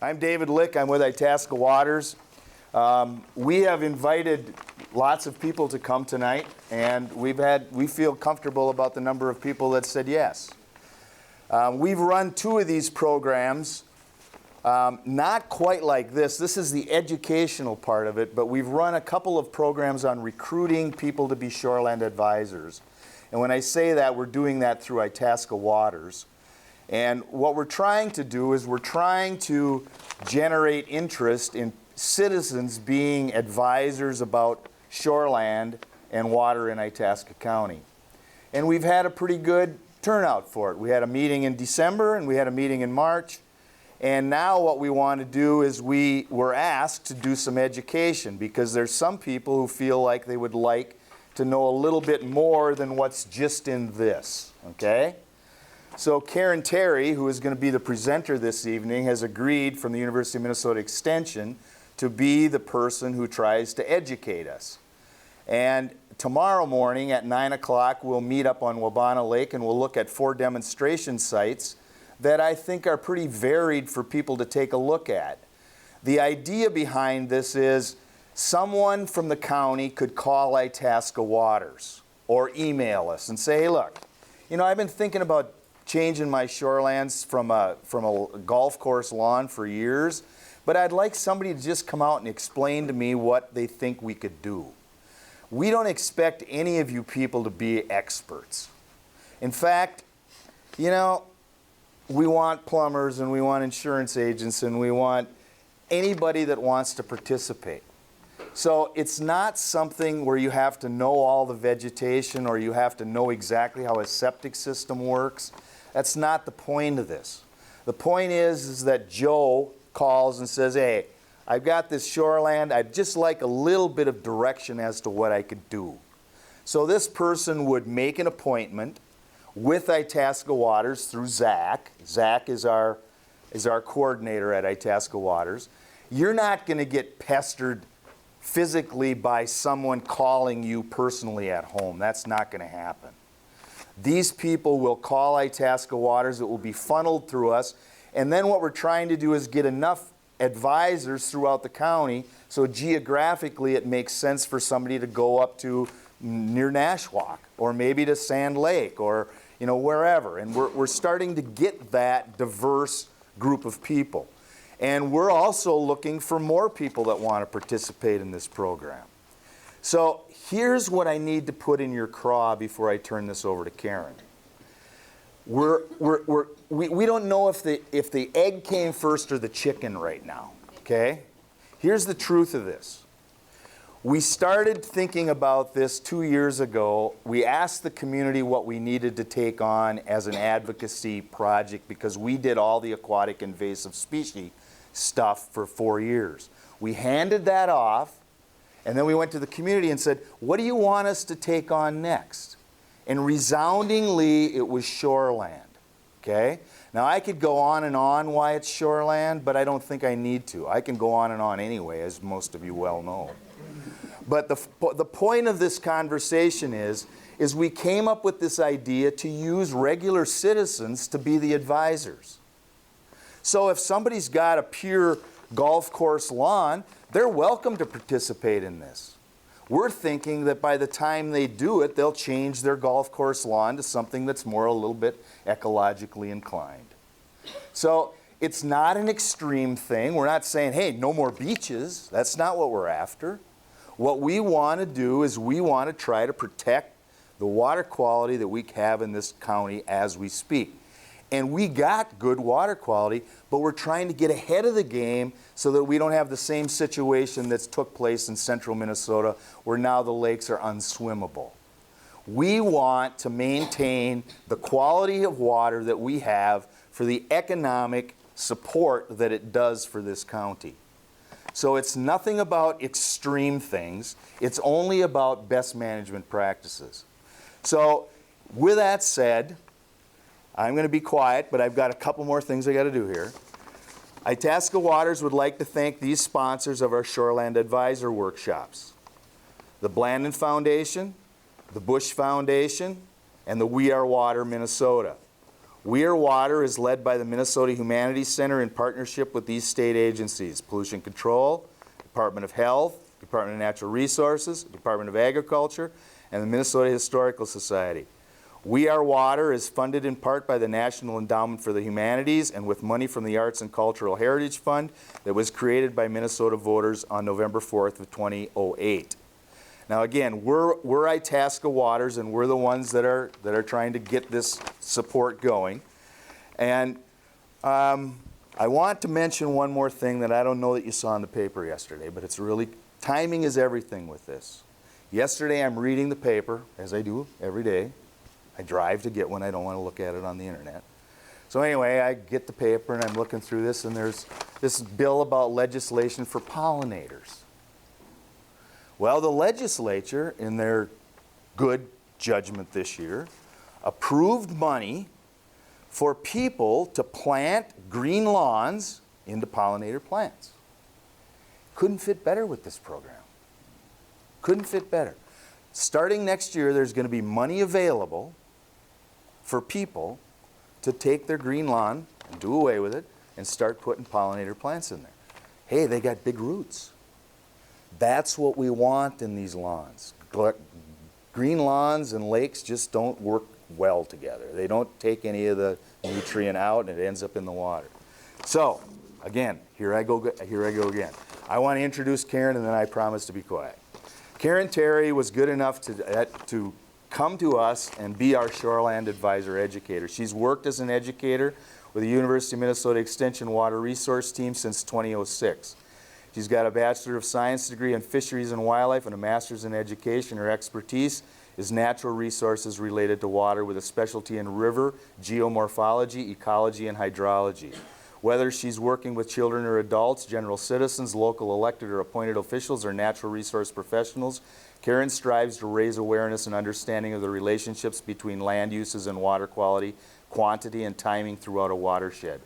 I'm David Lick. I'm with Itasca Waters. We have invited lots of people to come tonight, and we feel comfortable about the number of people that said yes. We've run two of these programs, not quite like this. This is the educational part of it, but we've run a couple of programs on recruiting people to be shoreland advisors. And when I say that, we're doing that through Itasca Waters. And what we're trying to do is we're trying to generate interest in citizens being advisors about shoreland and water in Itasca County. And we've had a pretty good turnout for it. We had a meeting in December and we had a meeting in March. And now what we want to do is we were asked to do some education, because there's some people who feel like they would like to know a little bit more than what's just in this, okay? So Karen Terry, who is going to be the presenter this evening, has agreed from the University of Minnesota Extension to be the person who tries to educate us. And tomorrow morning at 9 o'clock, we'll meet up on Wabana Lake and we'll look at 4 demonstration sites that I think are pretty varied for people to take a look at. The idea behind this is someone from the county could call Itasca Waters or email us and say, hey, look, you know, I've been thinking about changing my shorelands from a golf course lawn for years, but I'd like somebody to just come out and explain to me what they think we could do. We don't expect any of you people to be experts. In fact, you know, we want plumbers and we want insurance agents and we want anybody that wants to participate. So it's not something where you have to know all the vegetation or you have to know exactly how a septic system works. That's not the point of this. The point is that Joe calls and says, hey, I've got this shoreland. I'd just like a little bit of direction as to what I could do. So this person would make an appointment with Itasca Waters through Zach. Zach is our coordinator at Itasca Waters. You're not going to get pestered physically by someone calling you personally at home. That's not going to happen. These people will call Itasca Waters. It will be funneled through us. And then what we're trying to do is get enough advisors throughout the county so geographically it makes sense for somebody to go up to near Nashwauk or maybe to Sand Lake or wherever. And we're starting to get that diverse group of people. And we're also looking for more people that want to participate in this program. So here's what I need to put in your craw before I turn this over to Karen. We don't know if the egg came first or the chicken right now, okay? Here's the truth of this. We started thinking about this 2 years ago. We asked the community what we needed to take on as an advocacy project because we did all the aquatic invasive species stuff for 4 years. We handed that off, and then we went to the community and said, what do you want us to take on next? And resoundingly, it was shoreland, okay? Now, I could go on and on why it's shoreland, but I don't think I need to. I can go on and on anyway, as most of you well know. But the point of this conversation is we came up with this idea to use regular citizens to be the advisors. So if somebody's got a pure golf course lawn, they're welcome to participate in this. We're thinking that by the time they do it, they'll change their golf course lawn to something that's more a little bit ecologically inclined. So it's not an extreme thing. We're not saying, hey, no more beaches. That's not what we're after. What we want to do is we want to try to protect the water quality that we have in this county as we speak. And we got good water quality, but we're trying to get ahead of the game so that we don't have the same situation that's took place in central Minnesota where now the lakes are unswimmable. We want to maintain the quality of water that we have for the economic support that it does for this county. So it's nothing about extreme things. It's only about best management practices. So with that said, I'm going to be quiet, but I've got a couple more things I got to do here. Itasca Waters would like to thank these sponsors of our Shoreland Advisor workshops: the Blandon Foundation, the Bush Foundation, and the We Are Water Minnesota. We Are Water is led by the Minnesota Humanities Center in partnership with these state agencies: Pollution Control, Department of Health, Department of Natural Resources, Department of Agriculture, and the Minnesota Historical Society. We Are Water is funded in part by the National Endowment for the Humanities and with money from the Arts and Cultural Heritage Fund that was created by Minnesota voters on November 4th of 2008. Now again, we're Itasca Waters, and we're the ones that are trying to get this support going. And I want to mention one more thing that I don't know that you saw in the paper yesterday, but it's really, timing is everything with this. Yesterday I'm reading the paper, as I do every day. I drive to get one. I don't want to look at it on the internet. So anyway, I get the paper and I'm looking through this, and there's this bill about legislation for pollinators. Well, the legislature, in their good judgment this year, approved money for people to plant green lawns into pollinator plants. Couldn't fit better with this program. Couldn't fit better. Starting next year, there's going to be money available for people to take their green lawn and do away with it and start putting pollinator plants in there. Hey, they got big roots. That's what we want in these lawns. Green lawns and lakes just don't work well together. They don't take any of the nutrient out, and it ends up in the water. So, again, here I go again. I want to introduce Karen, and then I promise to be quiet. Karen Terry was good enough to come to us and be our Shoreland advisor educator. She's worked as an educator with the University of Minnesota Extension Water Resource Team since 2006. She's got a Bachelor of Science degree in Fisheries and Wildlife and a Master's in Education. Her expertise is natural resources related to water with a specialty in river, geomorphology, ecology, and hydrology. Whether she's working with children or adults, general citizens, local elected or appointed officials, or natural resource professionals, Karen strives to raise awareness and understanding of the relationships between land uses and water quality, quantity, and timing throughout a watershed.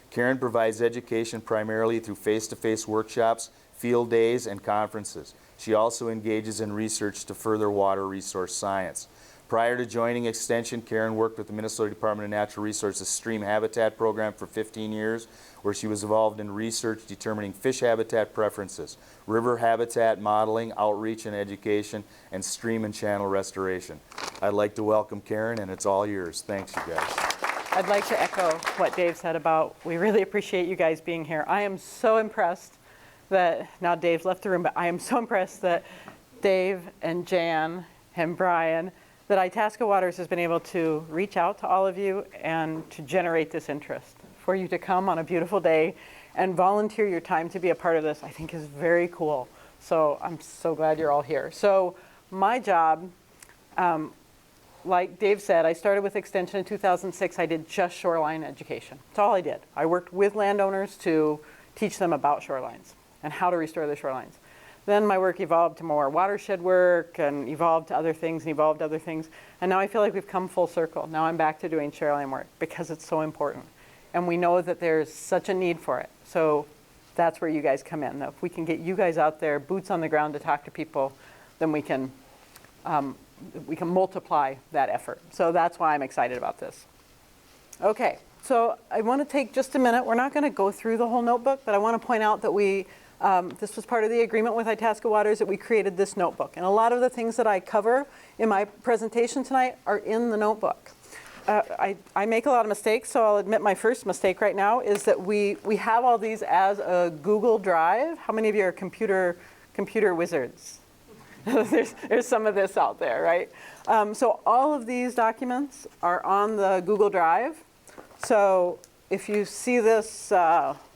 Karen provides education primarily through face-to-face workshops, field days, and conferences. She also engages in research to further water resource science. Prior to joining Extension, Karen worked with the Minnesota Department of Natural Resources Stream Habitat Program for 15 years, where she was involved in research determining fish habitat preferences, river habitat modeling, outreach and education, and stream and channel restoration. I'd like to welcome Karen, and it's all yours. Thanks, you guys. I'd like to echo what Dave said about, we really appreciate you guys being here. I am so impressed that, now Dave's left the room, but I am so impressed that Dave and Jan and Brian, that Itasca Waters has been able to reach out to all of you and to generate this interest. For you to come on a beautiful day and volunteer your time to be a part of this, I think is very cool. So I'm so glad you're all here. So my job, like Dave said, I started with Extension in 2006. I did just shoreline education. That's all I did. I worked with landowners to teach them about shorelines and how to restore the shorelines. Then my work evolved to more watershed work and evolved to other things and evolved other things. And now I feel like we've come full circle. Now I'm back to doing shoreline work because it's so important. And we know that there's such a need for it. So that's where you guys come in. Now, if we can get you guys out there, boots on the ground to talk to people, then we can multiply that effort. So that's why I'm excited about this. Okay, so I want to take just a minute. We're not going to go through the whole notebook, but I want to point out that this was part of the agreement with Itasca Waters that we created this notebook. And a lot of the things that I cover in my presentation tonight are in the notebook. I make a lot of mistakes, so I'll admit my first mistake right now is that we have all these as a Google Drive. How many of you are computer wizards? there's some of this out there, right? So all of these documents are on the Google Drive. So if you see this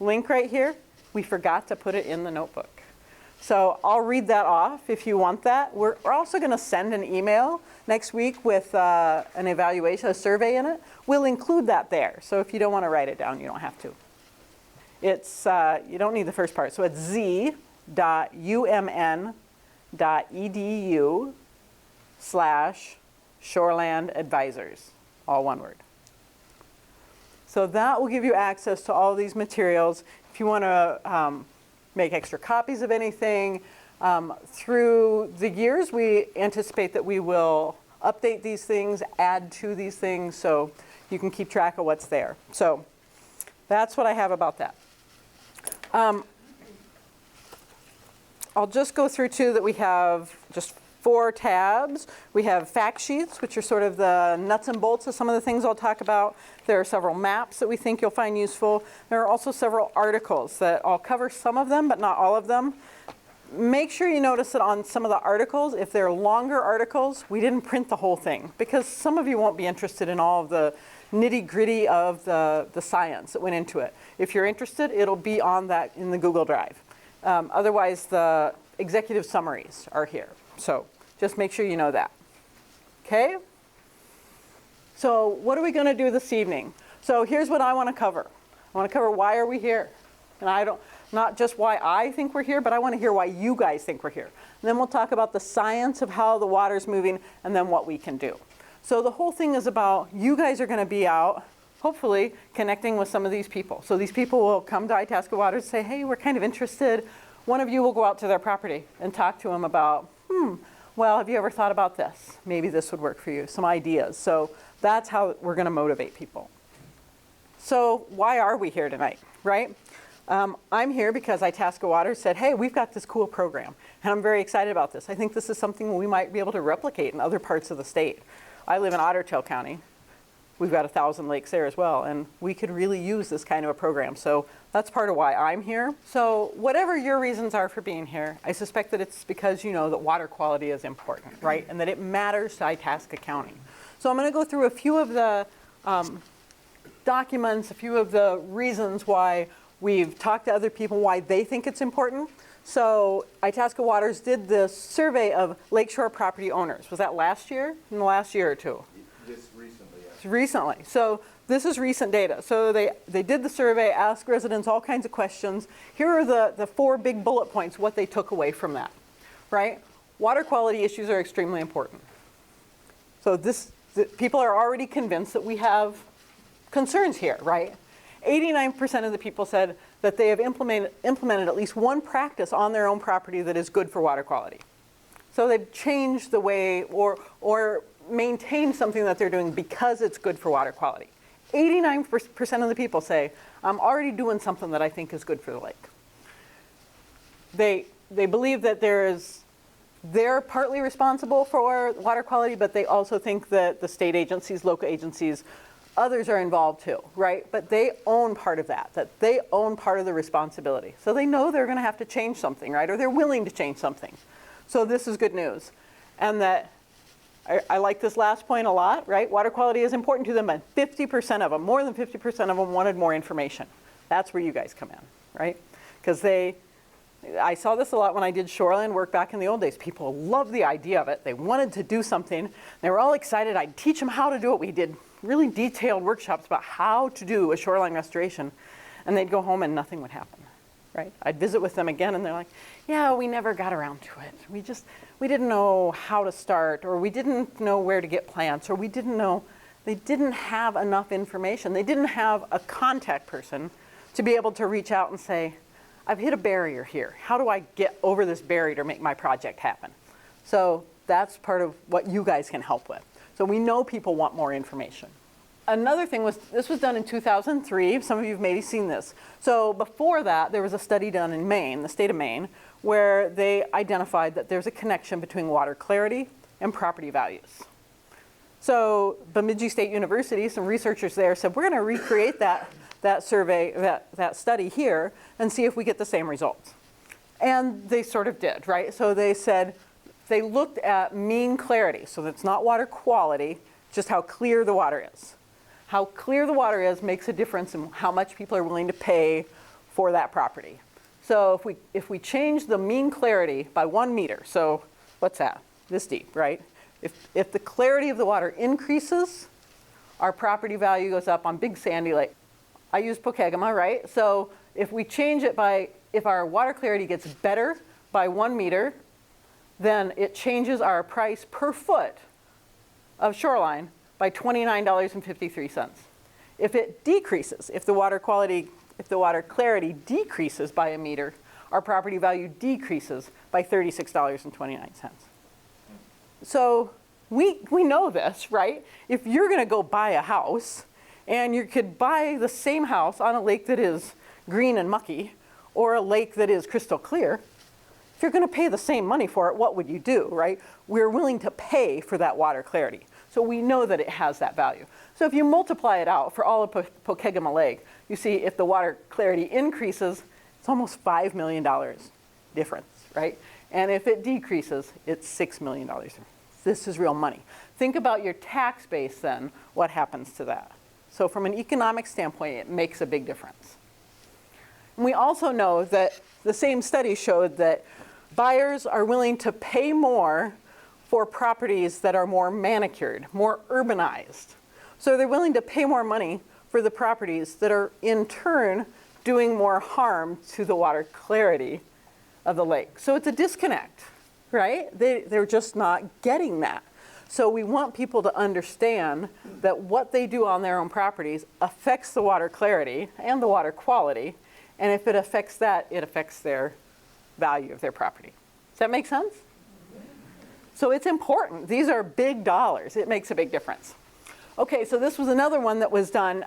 link right here, we forgot to put it in the notebook. So I'll read that off if you want that. We're also going to send an email next week with an evaluation, a survey in it. We'll include that there. So if you don't want to write it down, you don't have to. It's you don't need the first part. So it's z.umn.edu/Shoreland Advisors, all one word. So that will give you access to all these materials. If you want to make extra copies of anything, through the years, we anticipate that we will update these things, add to these things. So you can keep track of what's there. So that's what I have about that. I'll just go through too that we have just 4 tabs. We have fact sheets, which are sort of the nuts and bolts of some of the things I'll talk about. There are several maps that we think you'll find useful. There are also several articles that I'll cover some of them, but not all of them. Make sure you notice that on some of the articles, if they're longer articles, we didn't print the whole thing because some of you won't be interested in all of the nitty-gritty of the science that went into it. If you're interested, it'll be on that in the Google Drive. Otherwise, the executive summaries are here. So just make sure you know that. Okay? So what are we going to do this evening? So here's what I want to cover. I want to cover why are we here? And not just why I think we're here, but I want to hear why you guys think we're here. And then we'll talk about the science of how the water's moving and then what we can do. So the whole thing is about you guys are going to be out, hopefully, connecting with some of these people. So these people will come to Itasca Waters and say, hey, we're kind of interested. One of you will go out to their property and talk to them about, well, have you ever thought about this? Maybe this would work for you, some ideas. So that's how we're going to motivate people. So why are we here tonight, right? I'm here because Itasca Waters said, hey, we've got this cool program, and I'm very excited about this. I think this is something we might be able to replicate in other parts of the state. I live in Ottertail County. We've got 1,000 lakes there as well, and we could really use this kind of a program. So that's part of why I'm here. So whatever your reasons are for being here, I suspect that it's because you know that water quality is important, right? And that it matters to Itasca County. So I'm going to go through a few of the documents, a few of the reasons why we've talked to other people, why they think it's important. So Itasca Waters did this survey of lakeshore property owners. Was that last year? In the last year or two? Just recently, yes. Recently. So this is recent data. So they did the survey, asked residents all kinds of questions. Here are the 4 big bullet points, what they took away from that, right? Water quality issues are extremely important. So people are already convinced that we have concerns here, right? 89% of the people said that they have implemented at least one practice on their own property that is good for water quality. So they've changed the way or maintained something that they're doing because it's good for water quality. 89% of the people say, I'm already doing something that I think is good for the lake. They believe that they're partly responsible for water quality, but they also think that the state agencies, local agencies, others are involved too, right? But they own part of that they own part of the responsibility. So they know they're going to have to change something, right? Or they're willing to change something. So this is good news. And that, I like this last point a lot, right? Water quality is important to them, and 50% of them, more than 50% of them wanted more information. That's where you guys come in, right? Because I saw this a lot when I did Shoreland work back in the old days. People loved the idea of it. They wanted to do something. They were all excited. I'd teach them how to do it. We did really detailed workshops about how to do a shoreline restoration, and they'd go home and nothing would happen, right? I'd visit with them again and they're like, yeah, we never got around to it. We didn't know how to start, or we didn't know where to get plants, or they didn't have enough information. They didn't have a contact person to be able to reach out and say, I've hit a barrier here. How do I get over this barrier to make my project happen? So that's part of what you guys can help with. So we know people want more information. Another thing was, this was done in 2003. Some of you have maybe seen this. So before that, there was a study done in Maine, the state of Maine, where they identified that there's a connection between water clarity and property values. So Bemidji State University, some researchers there said, we're going to recreate that survey, that study here, and see if we get the same results. And they sort of did, right? So they said, they looked at mean clarity. So that's not water quality, just how clear the water is. How clear the water is makes a difference in how much people are willing to pay for that property. So if we change the mean clarity by 1 meter, so what's that? This deep, right? If the clarity of the water increases, our property value goes up on Big Sandy Lake. I use Pokegama, right? So if we change it if our water clarity gets better by 1 meter, then it changes our price per foot of shoreline by $29.53. If it decreases, if the water clarity decreases by a meter, our property value decreases by $36.29. So we know this, right? If you're going to go buy a house And you could buy the same house on a lake that is green and mucky, or a lake that is crystal clear. If you're going to pay the same money for it, what would you do, right? We're willing to pay for that water clarity. So we know that it has that value. So if you multiply it out for all of Pokegama Lake, you see if the water clarity increases, it's almost $5 million difference, right? And if it decreases, it's $6 million. This is real money. Think about your tax base then, what happens to that? So from an economic standpoint, it makes a big difference. And we also know that the same study showed that buyers are willing to pay more for properties that are more manicured, more urbanized. So they're willing to pay more money for the properties that are in turn doing more harm to the water clarity of the lake. So it's a disconnect, right? They're just not getting that. So we want people to understand that what they do on their own properties affects the water clarity and the water quality. And if it affects that, it affects their value of their property. Does that make sense? So it's important. These are big dollars. It makes a big difference. Okay, so this was another one that was done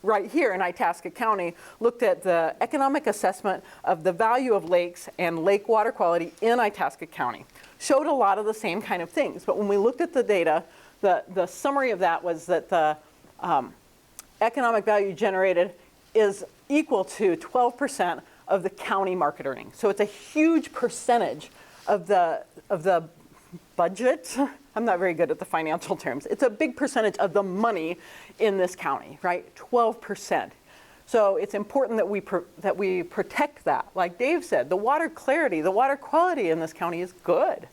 right here in Itasca County, looked at the economic assessment of the value of lakes and lake water quality in Itasca County. Showed a lot of the same kind of things, but when we looked at the data, the summary of that was that the economic value generated is equal to 12% of the county market earnings. So it's a huge percentage of the budget. I'm not very good at the financial terms. It's a big percentage of the money in this county, right? 12%. So it's important that we protect that. Like Dave said, the water clarity, the water quality in this county is good.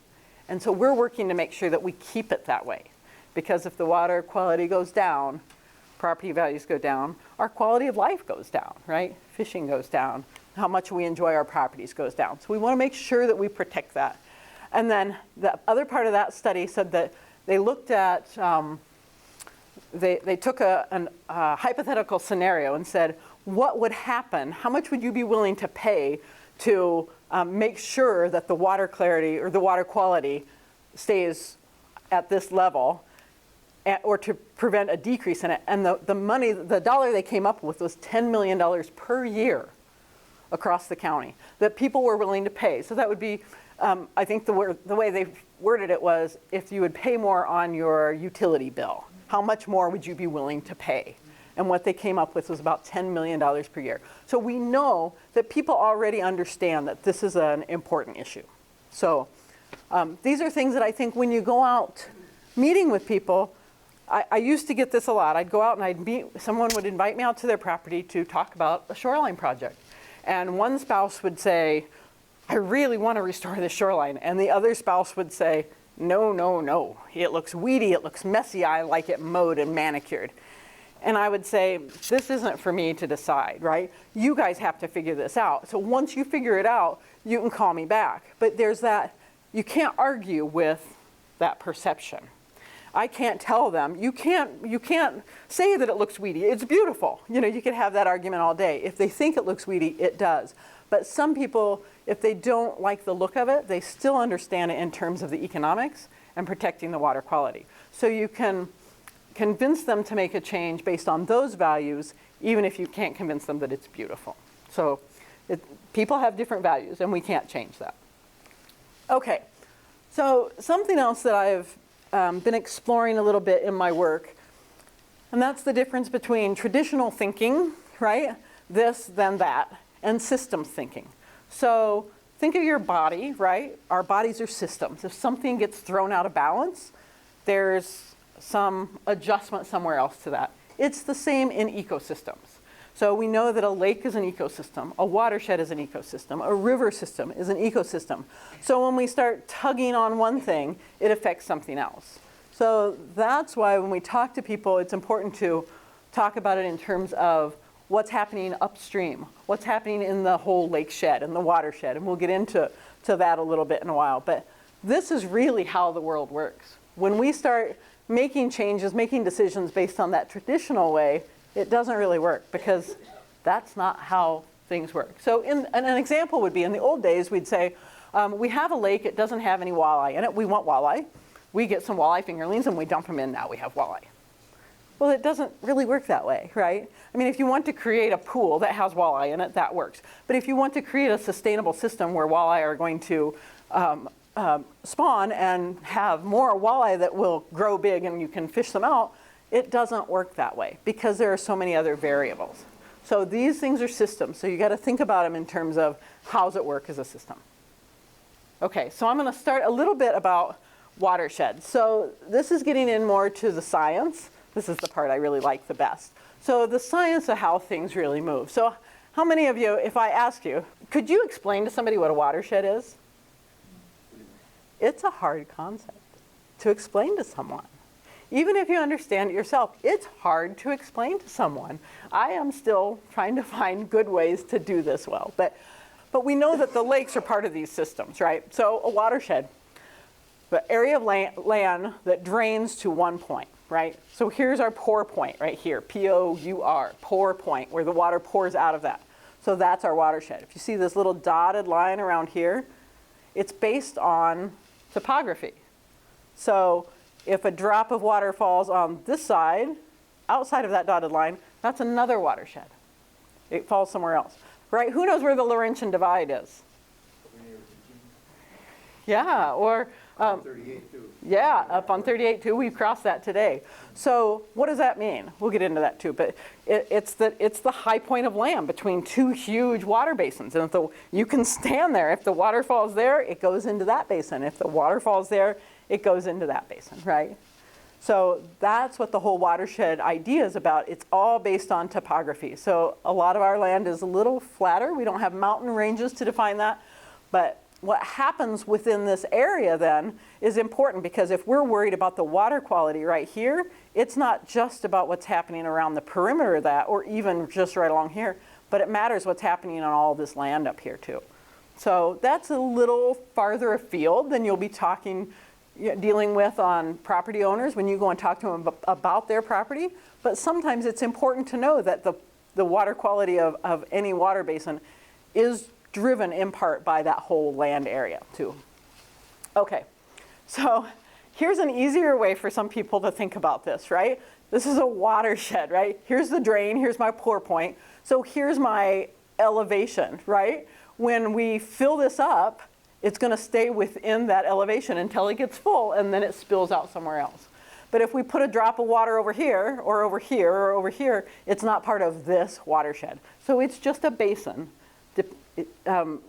And so we're working to make sure that we keep it that way. Because if the water quality goes down, property values go down, our quality of life goes down, right? Fishing goes down, how much we enjoy our properties goes down. So we want to make sure that we protect that. And then the other part of that study said that they looked at, they took a hypothetical scenario and said, what would happen? How much would you be willing to pay to make sure that the water clarity or the water quality stays at this level, or to prevent a decrease in it? And the dollar they came up with was $10 million per year across the county that people were willing to pay. So that would be, I think the way they worded it was, if you would pay more on your utility bill, how much more would you be willing to pay? And what they came up with was about $10 million per year. So we know that people already understand that this is an important issue. So these are things that I think when you go out meeting with people, I used to get this a lot. I'd go out and I'd meet, someone would invite me out to their property to talk about a shoreline project. And one spouse would say, I really want to restore the shoreline. And the other spouse would say, no, no, no. It looks weedy, it looks messy, I like it mowed and manicured. And I would say, this isn't for me to decide, right? You guys have to figure this out. So once you figure it out, you can call me back. But there's that, you can't argue with that perception. I can't tell them, you can't say that it looks weedy. It's beautiful. You know, you could have that argument all day. If they think it looks weedy, it does. But some people, if they don't like the look of it, they still understand it in terms of the economics and protecting the water quality. So you can convince them to make a change based on those values, even if you can't convince them that it's beautiful. So people have different values, and we can't change that. Okay, so something else that I've been exploring a little bit in my work, and that's the difference between traditional thinking, right? This, then that, and systems thinking. So think of your body, right? Our bodies are systems. If something gets thrown out of balance, there's some adjustment somewhere else to that. It's the same in ecosystems. So we know that a lake is an ecosystem, a watershed is an ecosystem, a river system is an ecosystem. So when we start tugging on one thing, it affects something else. So that's why when we talk to people, it's important to talk about it in terms of what's happening upstream, what's happening in the whole lake shed and the watershed, and we'll get into that a little bit in a while. But this is really how the world works. When we start making changes, making decisions based on that traditional way, it doesn't really work because that's not how things work. So an example would be, in the old days, we'd say, we have a lake, it doesn't have any walleye in it, we want walleye. We get some walleye fingerlings and we dump them in, now we have walleye. Well, it doesn't really work that way, right? I mean, if you want to create a pool that has walleye in it, that works. But if you want to create a sustainable system where walleye are going to spawn and have more walleye that will grow big and you can fish them out, it doesn't work that way because there are so many other variables. So these things are systems. So you got to think about them in terms of how does it work as a system. Okay, so I'm going to start a little bit about watersheds. So this is getting in more to the science. This is the part I really like the best. So the science of how things really move. So how many of you, if I ask you, could you explain to somebody what a watershed is? It's a hard concept to explain to someone. Even if you understand it yourself, it's hard to explain to someone. I am still trying to find good ways to do this well. But we know that the lakes are part of these systems, right? So a watershed, the area of land that drains to one point, right? So here's our pour point right here, P-O-U-R, pour point, where the water pours out of that. So that's our watershed. If you see this little dotted line around here, it's based on topography. So if a drop of water falls on this side, outside of that dotted line, that's another watershed. It falls somewhere else, right? Who knows where the Laurentian Divide is? Yeah, or 38 too. yeah, up on 38 too. We've crossed that today. So what does that mean? We'll get into that too. But it's the high point of land between two huge water basins. And you can stand there. If the water falls there, it goes into that basin. If the water falls there, it goes into that basin, right? So that's what the whole watershed idea is about. It's all based on topography. So a lot of our land is a little flatter. We don't have mountain ranges to define that. But what happens within this area then is important, because if we're worried about the water quality right here, it's not just about what's happening around the perimeter of that, or even just right along here, but it matters what's happening on all this land up here too. So that's a little farther afield than you'll be dealing with on property owners when you go and talk to them about their property. But sometimes it's important to know that the water quality of any water basin is driven in part by that whole land area too. Okay, so here's an easier way for some people to think about this, right? This is a watershed, right? Here's the drain, here's my pour point. So here's my elevation, right? When we fill this up, it's going to stay within that elevation until it gets full, and then it spills out somewhere else. But if we put a drop of water over here, or over here, or over here, it's not part of this watershed. So it's just a basin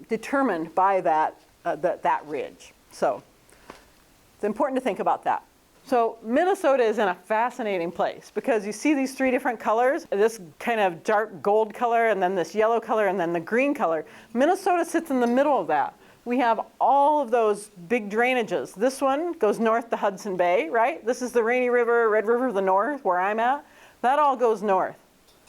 determined by that ridge. So it's important to think about that. So Minnesota is in a fascinating place because you see these three different colors, this kind of dark gold color, and then this yellow color, and then the green color. Minnesota sits in the middle of that. We have all of those big drainages. This one goes north to Hudson Bay, right? This is the Rainy River, Red River of the North, where I'm at. That all goes north,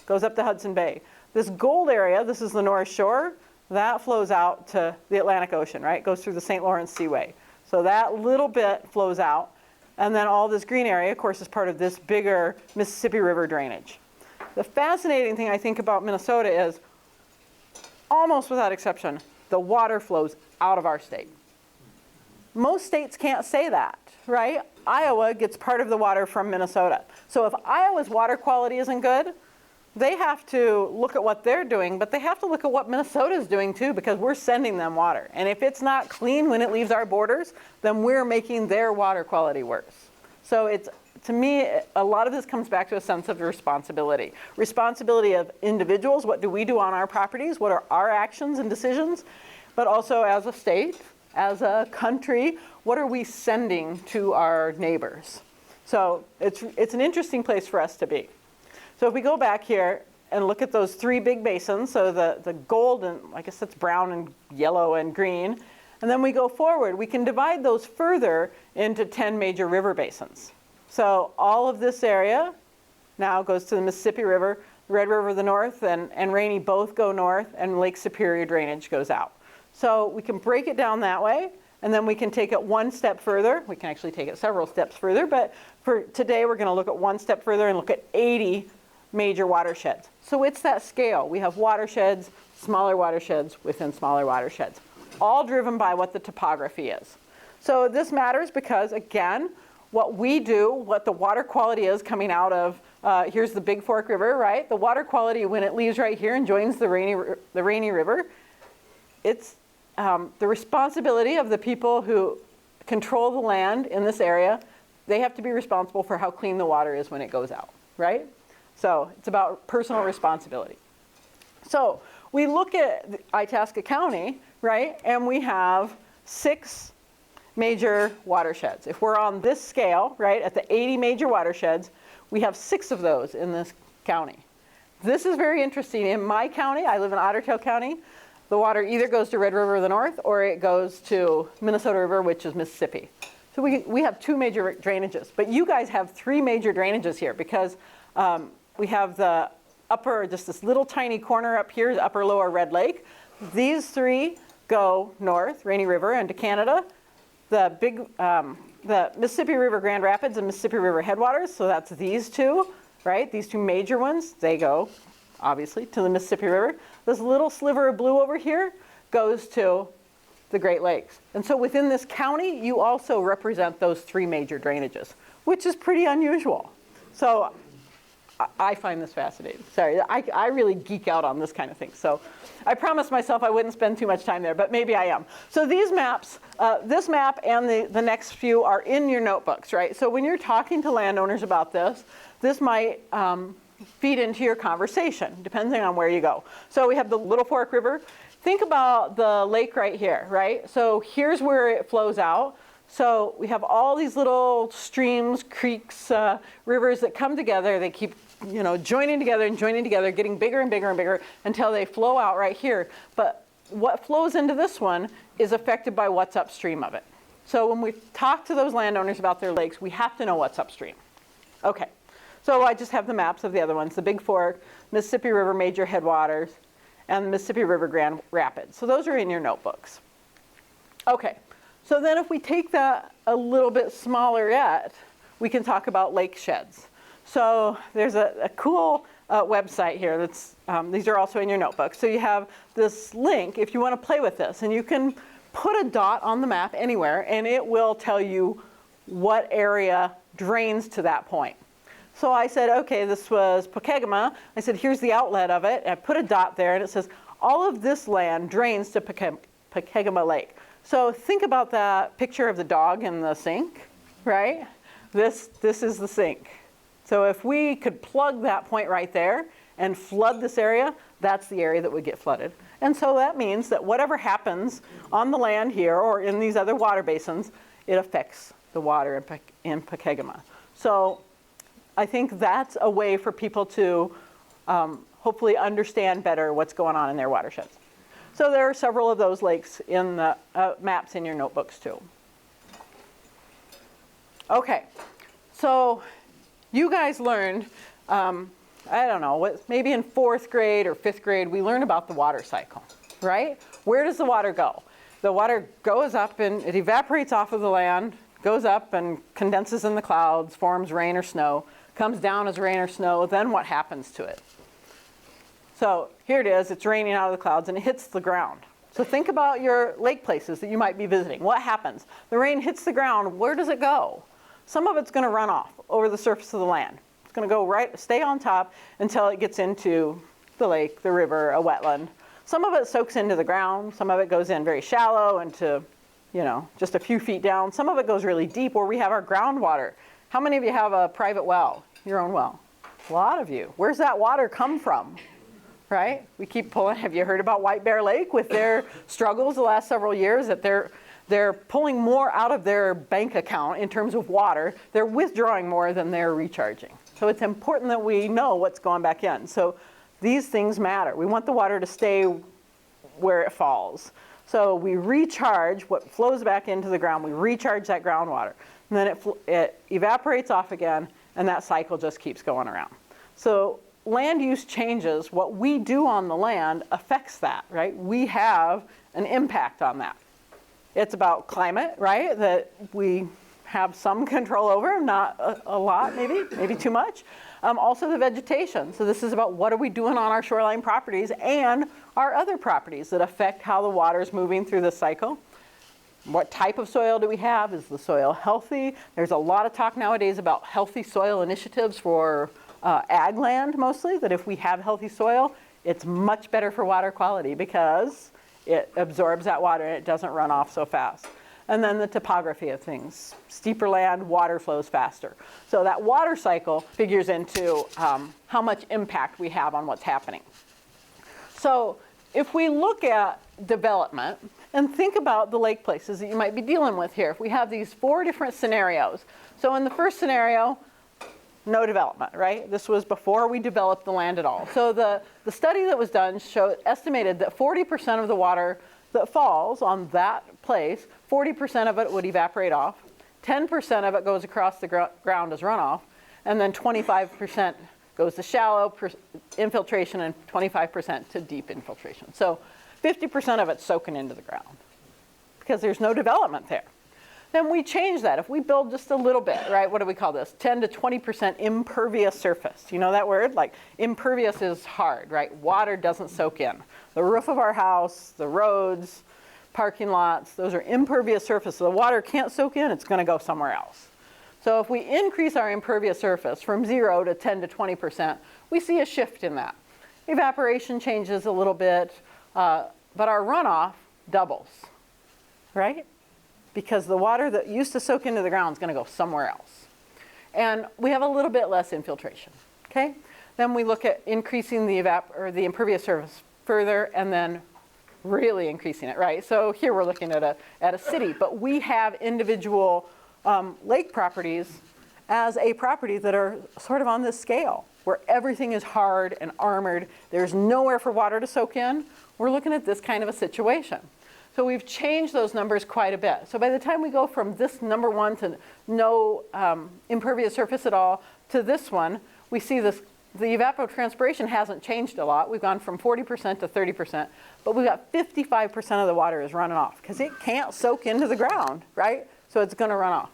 goes up to Hudson Bay. This gold area, this is the North Shore, that flows out to the Atlantic Ocean, right? It goes through the St. Lawrence Seaway. So that little bit flows out. And then all this green area, of course, is part of this bigger Mississippi River drainage. The fascinating thing I think about Minnesota is, almost without exception, the water flows out of our state. Most states can't say that, right? Iowa gets part of the water from Minnesota. So if Iowa's water quality isn't good, they have to look at what they're doing, but they have to look at what Minnesota's doing too, because we're sending them water. And if it's not clean when it leaves our borders, then we're making their water quality worse. So it's, to me, a lot of this comes back to a sense of responsibility. Responsibility of individuals, what do we do on our properties? What are our actions and decisions? But also as a state, as a country, what are we sending to our neighbors? So it's an interesting place for us to be. So if we go back here and look at those three big basins, so the gold, and I guess that's brown and yellow and green, and then we go forward, we can divide those further into 10 major river basins. So all of this area now goes to the Mississippi River, Red River of the North and Rainy both go north, and Lake Superior drainage goes out. So we can break it down that way, and then we can take it one step further. We can actually take it several steps further, but for today we're going to look at one step further and look at 80 major watersheds. So it's that scale. We have watersheds, smaller watersheds within smaller watersheds, all driven by what the topography is. So this matters because, again, what we do, what the water quality is coming out of, here's the Big Fork River, right? The water quality when it leaves right here and joins the Rainy River, it's the responsibility of the people who control the land in this area. They have to be responsible for how clean the water is when it goes out, right? So it's about personal responsibility. So we look at Itasca County, right? And we have 6 major watersheds. If we're on this scale, right, at the 80 major watersheds, we have 6 of those in this county. This is very interesting. In my county, I live in Otter Tail County, the water either goes to Red River to the north or it goes to Minnesota River, which is Mississippi. So we have 2 major drainages, but you guys have 3 major drainages here because we have the upper, just this little tiny corner up here, the upper lower Red Lake. These 3 go north, Rainy River, into Canada. The Mississippi River Grand Rapids and Mississippi River Headwaters, so that's these 2, right? These 2 major ones, they go, obviously, to the Mississippi River. This little sliver of blue over here goes to the Great Lakes. And so within this county, you also represent those 3 major drainages, which is pretty unusual. So I find this fascinating. Sorry, I really geek out on this kind of thing. So I promised myself I wouldn't spend too much time there, but maybe I am. So these maps, this map and the next few are in your notebooks, right? So when you're talking to landowners about this, this might feed into your conversation, depending on where you go. So we have the Little Fork River. Think about the lake right here, right? So here's where it flows out. So we have all these little streams, creeks, rivers that come together. They keep, joining together and joining together, getting bigger and bigger and bigger until they flow out right here. But what flows into this one is affected by what's upstream of it. So when we talk to those landowners about their lakes, we have to know what's upstream. Okay, so I just have the maps of the other ones, the Big Fork, Mississippi River Major Headwaters, and the Mississippi River Grand Rapids. So those are in your notebooks. Okay, so then if we take that a little bit smaller yet, we can talk about lake sheds. So there's a cool website here that's, these are also in your notebook. So you have this link if you want to play with this, and you can put a dot on the map anywhere, and it will tell you what area drains to that point. So I said, okay, this was Pokegama. I said, here's the outlet of it. And I put a dot there, and it says, all of this land drains to Pokegama Lake. So think about that picture of the dog in the sink, right? This is the sink. So if we could plug that point right there and flood this area, that's the area that would get flooded. And so that means that whatever happens on the land here or in these other water basins, it affects the water in Pokegama. So I think that's a way for people to hopefully understand better what's going on in their watersheds. So there are several of those lakes in the maps in your notebooks too. Okay, so you guys learned, I don't know, maybe in 4th grade or 5th grade, we learned about the water cycle, right? Where does the water go? The water goes up and it evaporates off of the land, goes up and condenses in the clouds, forms rain or snow, comes down as rain or snow, then what happens to it? So here it is, it's raining out of the clouds and it hits the ground. So think about your lake places that you might be visiting. What happens? The rain hits the ground, where does it go? Some of it's going to run off over the surface of the land. It's going to go stay on top until it gets into the lake, the river, a wetland. Some of it soaks into the ground. Some of it goes in very shallow into, just a few feet down. Some of it goes really deep where we have our groundwater. How many of you have a private well, your own well? A lot of you. Where's that water come from? Right? We keep pulling. Have you heard about White Bear Lake with their struggles the last several years that they're pulling more out of their bank account in terms of water. They're withdrawing more than they're recharging. So it's important that we know what's going back in. So these things matter. We want the water to stay where it falls. So we recharge what flows back into the ground. We recharge that groundwater. And then it evaporates off again, and that cycle just keeps going around. So land use changes. What we do on the land affects that, right? We have an impact on that. It's about climate, right, that we have some control over, not a lot, maybe too much. Also the vegetation. So this is about what are we doing on our shoreline properties and our other properties that affect how the water is moving through the cycle. What type of soil do we have? Is the soil healthy? There's a lot of talk nowadays about healthy soil initiatives for ag land mostly, that if we have healthy soil, it's much better for water quality because it absorbs that water and it doesn't run off so fast. And then the topography of things. Steeper land, water flows faster. So that water cycle figures into how much impact we have on what's happening. So if we look at development and think about the lake places that you might be dealing with here, if we have these 4 different scenarios. So in the first scenario, no development, right? This was before we developed the land at all. So the study that was done estimated that 40% of the water that falls on that place, 40% of it would evaporate off, 10% of it goes across the ground as runoff, and then 25% goes to shallow infiltration and 25% to deep infiltration. So 50% of it's soaking into the ground because there's no development there. Then we change that. If we build just a little bit, right, what do we call this? 10 to 20% impervious surface. You know that word? Like impervious is hard, right? Water doesn't soak in. The roof of our house, the roads, parking lots, those are impervious surfaces. So the water can't soak in, it's going to go somewhere else. So if we increase our impervious surface from 0 to 10 to 20%, we see a shift in that. Evaporation changes a little bit, but our runoff doubles, right? Because the water that used to soak into the ground is going to go somewhere else. And we have a little bit less infiltration, okay? Then we look at increasing the impervious surface further and then really increasing it, right? So here we're looking at a city, but we have individual lake properties as a property that are sort of on this scale where everything is hard and armored. There's nowhere for water to soak in. We're looking at this kind of a situation. So we've changed those numbers quite a bit. So by the time we go from this number 1 to no impervious surface at all to this one, we see the evapotranspiration hasn't changed a lot. We've gone from 40% to 30%, but we've got 55% of the water is running off because it can't soak into the ground, right? So it's going to run off.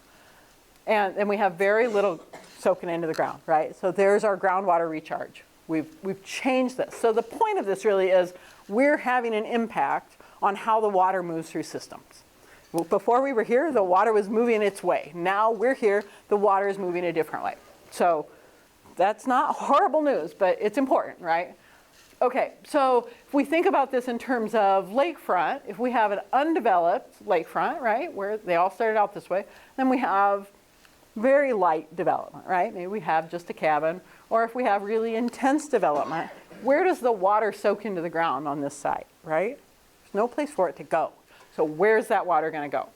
And then we have very little soaking into the ground, right? So there's our groundwater recharge. We've changed this. So the point of this really is we're having an impact on how the water moves through systems. Before we were here, the water was moving its way. Now we're here, the water is moving a different way. So that's not horrible news, but it's important, right? Okay, so if we think about this in terms of lakefront, if we have an undeveloped lakefront, right, where they all started out this way, then we have very light development, right? Maybe we have just a cabin, or if we have really intense development, where does the water soak into the ground on this site, right? There's no place for it to go. So where's that water going to go?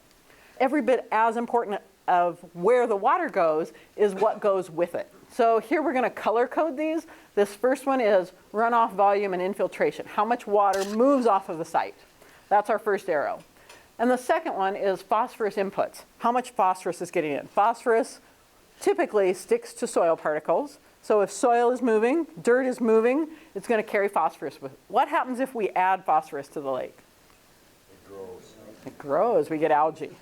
Every bit as important of where the water goes is what goes with it. So here we're going to color code these. This first one is runoff volume and infiltration. How much water moves off of the site? That's our first arrow. And the second one is phosphorus inputs. How much phosphorus is getting in? Phosphorus typically sticks to soil particles. So if soil is moving, dirt is moving, it's going to carry phosphorus with it. What happens if we add phosphorus to the lake? It grows. It grows. We get algae.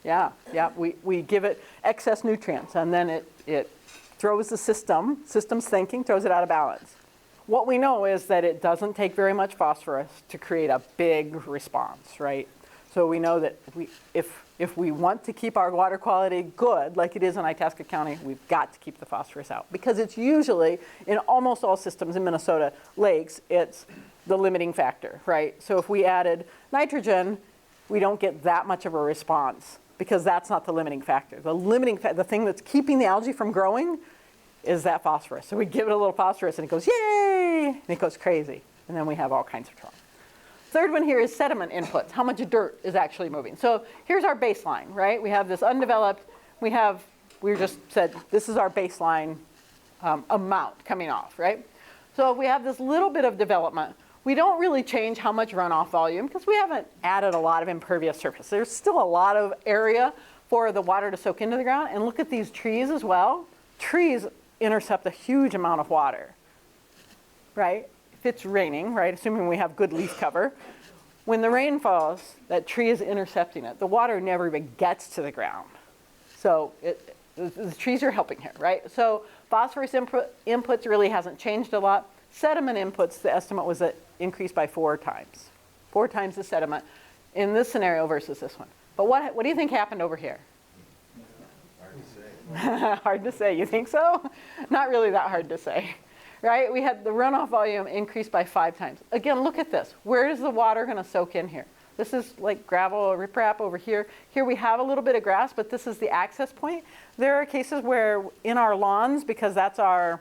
Yeah. We give it excess nutrients, and then it throws the system's thinking, throws it out of balance. What we know is that it doesn't take very much phosphorus to create a big response, right? So we know that if we want to keep our water quality good, like it is in Itasca County, we've got to keep the phosphorus out. Because it's usually, in almost all systems in Minnesota lakes, it's the limiting factor, right? So if we added nitrogen, we don't get that much of a response because that's not the limiting factor. The thing that's keeping the algae from growing is that phosphorus. So we give it a little phosphorus and it goes, yay, and it goes crazy. And then we have all kinds of trouble. Third one here is sediment inputs. How much dirt is actually moving? So here's our baseline, right? We have this undeveloped, we just said this is our baseline amount coming off, right? So if we have this little bit of development, we don't really change how much runoff volume because we haven't added a lot of impervious surface. There's still a lot of area for the water to soak into the ground. And look at these trees as well. Trees intercept a huge amount of water, right? If it's raining, right, assuming we have good leaf cover, when the rain falls, that tree is intercepting it. The water never even gets to the ground. So the trees are helping here, right? So phosphorus inputs really hasn't changed a lot. Sediment inputs, the estimate was that increased by 4 times. 4 times the sediment in this scenario versus this one. But what do you think happened over here? Hard to say. Hard to say, you think so? Not really that hard to say, right? We had the runoff volume increased by 5 times. Again, look at this. Where is the water gonna soak in here? This is like gravel or riprap over here. Here we have a little bit of grass, but this is the access point. There are cases where in our lawns, because that's our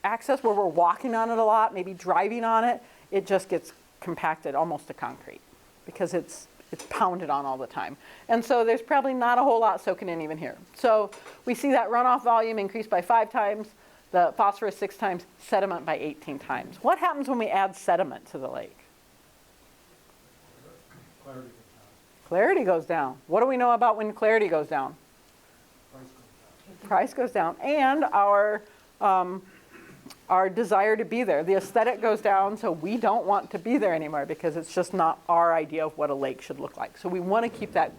access, where we're walking on it a lot, maybe driving on it, it just gets compacted almost to concrete because it's pounded on all the time. And so there's probably not a whole lot soaking in even here. So we see that runoff volume increased by 5 times, the phosphorus 6 times, sediment by 18 times. What happens when we add sediment to the lake? Clarity goes down. What do we know about when clarity goes down? Price goes down. And our desire to be there. The aesthetic goes down, so we don't want to be there anymore because it's just not our idea of what a lake should look like. So we want to keep that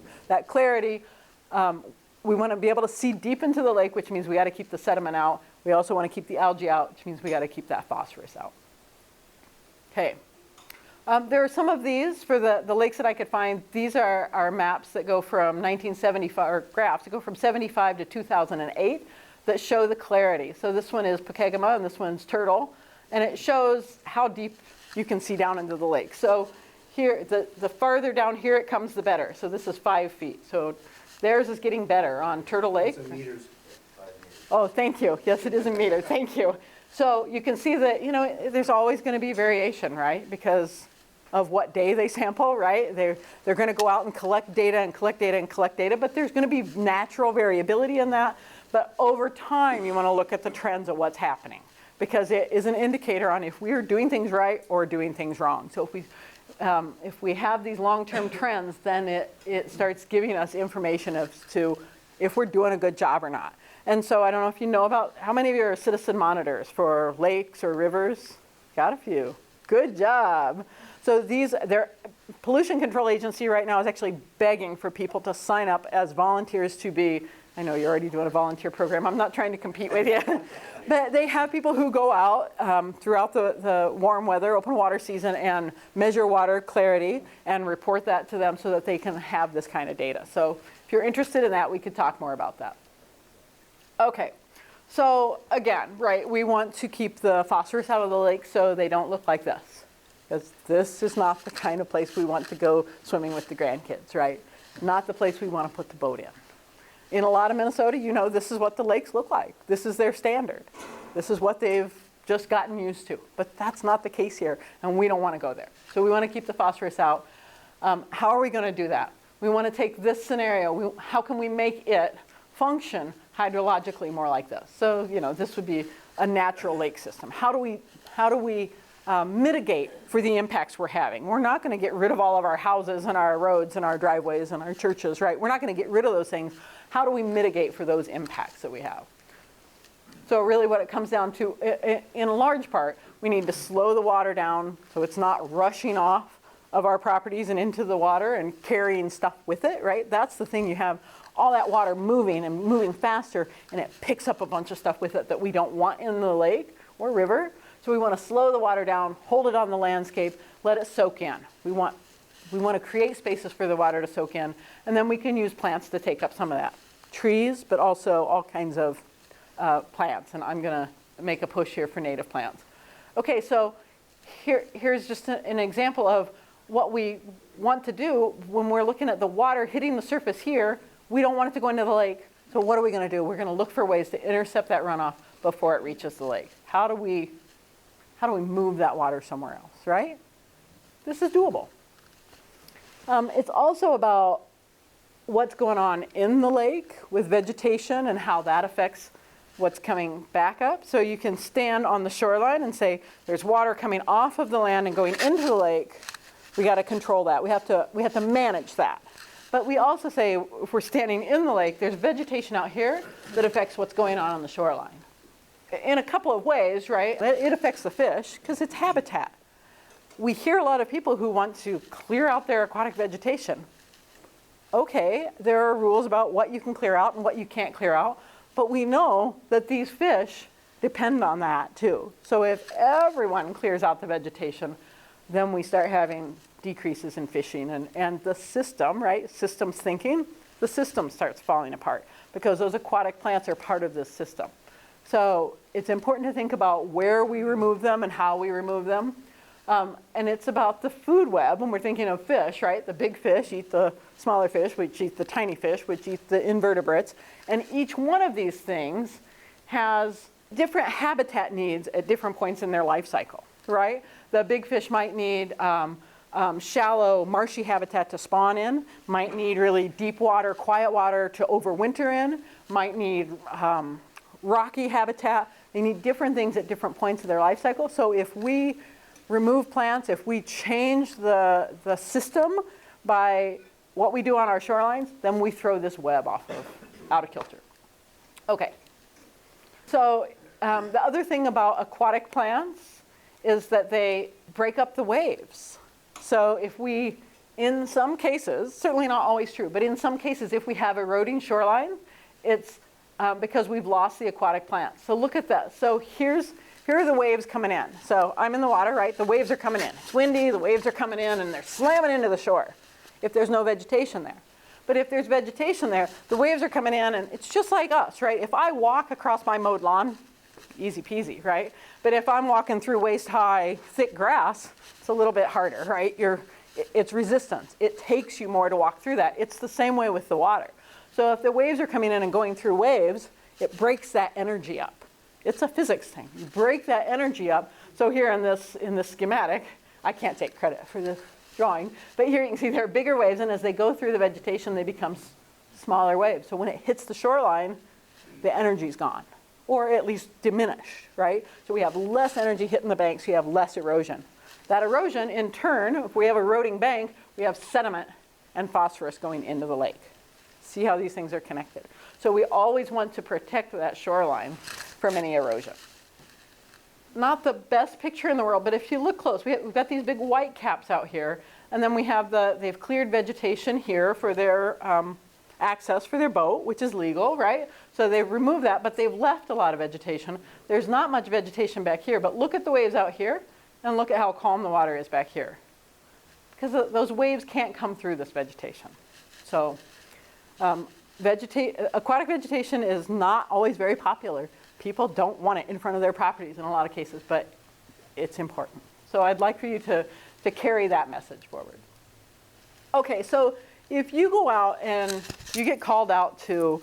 clarity. We want to be able to see deep into the lake, which means we got to keep the sediment out. We also want to keep the algae out, which means we got to keep that phosphorus out. Okay. There are some of these for the lakes that I could find. These are maps that go from 1975, or graphs that go from 75 to 2008 that show the clarity. So this one is Pokegama and this one's Turtle. And it shows how deep you can see down into the lake. So here, the farther down here it comes, the better. So this is 5 feet. So theirs is getting better on Turtle Lake. It's a meters, 5 meters. Oh, thank you. Yes, it is a meter. Thank you. So you can see that, there's always going to be variation, right? Because of what day they sample, right? They're going to go out and collect data and collect data and collect data, but there's going to be natural variability in that. But over time, you want to look at the trends of what's happening because it is an indicator on if we are doing things right or doing things wrong. So if we have these long-term trends, then it starts giving us information as to if we're doing a good job or not. And so I don't know if you know about, how many of you are citizen monitors for lakes or rivers? Got a few. Good job. So their pollution control agency right now is actually begging for people to sign up as volunteers to be, I know you're already doing a volunteer program, I'm not trying to compete with you, but they have people who go out throughout the warm weather, open water season and measure water clarity and report that to them so that they can have this kind of data. So if you're interested in that, we could talk more about that. Okay, so again, right, we want to keep the phosphorus out of the lake so they don't look like this. Because this is not the kind of place we want to go swimming with the grandkids, right? Not the place we want to put the boat in. In a lot of Minnesota, this is what the lakes look like. This is their standard. This is what they've just gotten used to. But that's not the case here, and we don't want to go there. So we want to keep the phosphorus out. How are we going to do that? We want to take this scenario. How can we make it function hydrologically more like this? So, this would be a natural lake system. How do we mitigate for the impacts we're having? We're not going to get rid of all of our houses and our roads and our driveways and our churches, right? We're not going to get rid of those things. How do we mitigate for those impacts that we have? So really what it comes down to, in large part, we need to slow the water down so it's not rushing off of our properties and into the water and carrying stuff with it, right? That's the thing. You have all that water moving and moving faster, and it picks up a bunch of stuff with it that we don't want in the lake or river. So we want to slow the water down, hold it on the landscape, let it soak in. We want to create spaces for the water to soak in, and then we can use plants to take up some of that. Trees, but also all kinds of plants, and I'm going to make a push here for native plants. Okay, so here's just an example of what we want to do when we're looking at the water hitting the surface here. We don't want it to go into the lake, so what are we going to do? We're going to look for ways to intercept that runoff before it reaches the lake. How do we move that water somewhere else, right? This is doable. It's also about what's going on in the lake with vegetation and how that affects what's coming back up. So you can stand on the shoreline and say, there's water coming off of the land and going into the lake. We got to control that. We have to manage that. But we also say, if we're standing in the lake, there's vegetation out here that affects what's going on the shoreline. In a couple of ways, right? It affects the fish because it's habitat. We hear a lot of people who want to clear out their aquatic vegetation. Okay, there are rules about what you can clear out and what you can't clear out, but we know that these fish depend on that too. So if everyone clears out the vegetation, then we start having decreases in fishing, and the system, right, systems thinking, the system starts falling apart because those aquatic plants are part of this system. So it's important to think about where we remove them and how we remove them. And it's about the food web when we're thinking of fish, right? The big fish eat the smaller fish, which eat the tiny fish, which eat the invertebrates. And each one of these things has different habitat needs at different points in their life cycle, right? The big fish might need shallow, marshy habitat to spawn in, might need really deep water, quiet water to overwinter in, might need rocky habitat. They need different things at different points of their life cycle. So if we remove plants, if we change the system by what we do on our shorelines, then we throw this web out of kilter. Okay. So the other thing about aquatic plants is that they break up the waves. So if we, in some cases, certainly not always true, but in some cases if we have eroding shoreline, it's because we've lost the aquatic plants. So look at that. So here are the waves coming in. So I'm in the water, right? The waves are coming in. It's windy, the waves are coming in, and they're slamming into the shore if there's no vegetation there. But if there's vegetation there, the waves are coming in, and it's just like us, right? If I walk across my mowed lawn, easy peasy, right? But if I'm walking through waist-high, thick grass, it's a little bit harder, right? It's resistance. It takes you more to walk through that. It's the same way with the water. So if the waves are coming in and going through waves, it breaks that energy up. It's a physics thing. You break that energy up. So here in this schematic, I can't take credit for this drawing, but here you can see there are bigger waves, and as they go through the vegetation, they become smaller waves. So when it hits the shoreline, the energy's gone, or at least diminished, right? So we have less energy hitting the banks, we have less erosion. That erosion, in turn, if we have a eroding bank, we have sediment and phosphorus going into the lake. See how these things are connected. So we always want to protect that shoreline from any erosion. Not the best picture in the world, but if you look close, we've got these big white caps out here, and then we have they've cleared vegetation here for their access for their boat, which is legal, right? So they've removed that, but they've left a lot of vegetation. There's not much vegetation back here, but look at the waves out here, and look at how calm the water is back here. Because those waves can't come through this vegetation. So aquatic vegetation is not always very popular. People don't want it in front of their properties in a lot of cases, but it's important. So I'd like for you to carry that message forward. Okay, so if you go out and you get called out to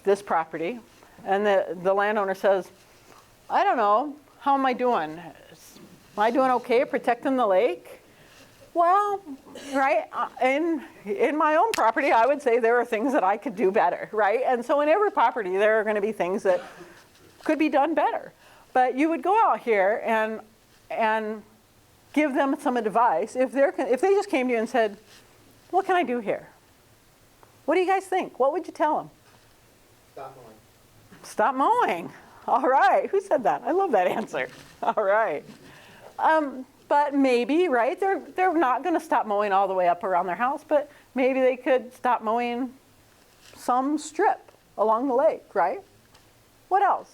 this property, and the landowner says, I don't know, how am I doing? Am I doing okay at protecting the lake? Well, right, in my own property, I would say there are things that I could do better, right? And so in every property, there are going to be things that could be done better. But you would go out here and give them some advice. If they just came to you and said, what can I do here? What do you guys think? What would you tell them? Stop mowing. Stop mowing. All right. Who said that? I love that answer. All right. But maybe, right, they're not going to stop mowing all the way up around their house, but maybe they could stop mowing some strip along the lake, right? What else?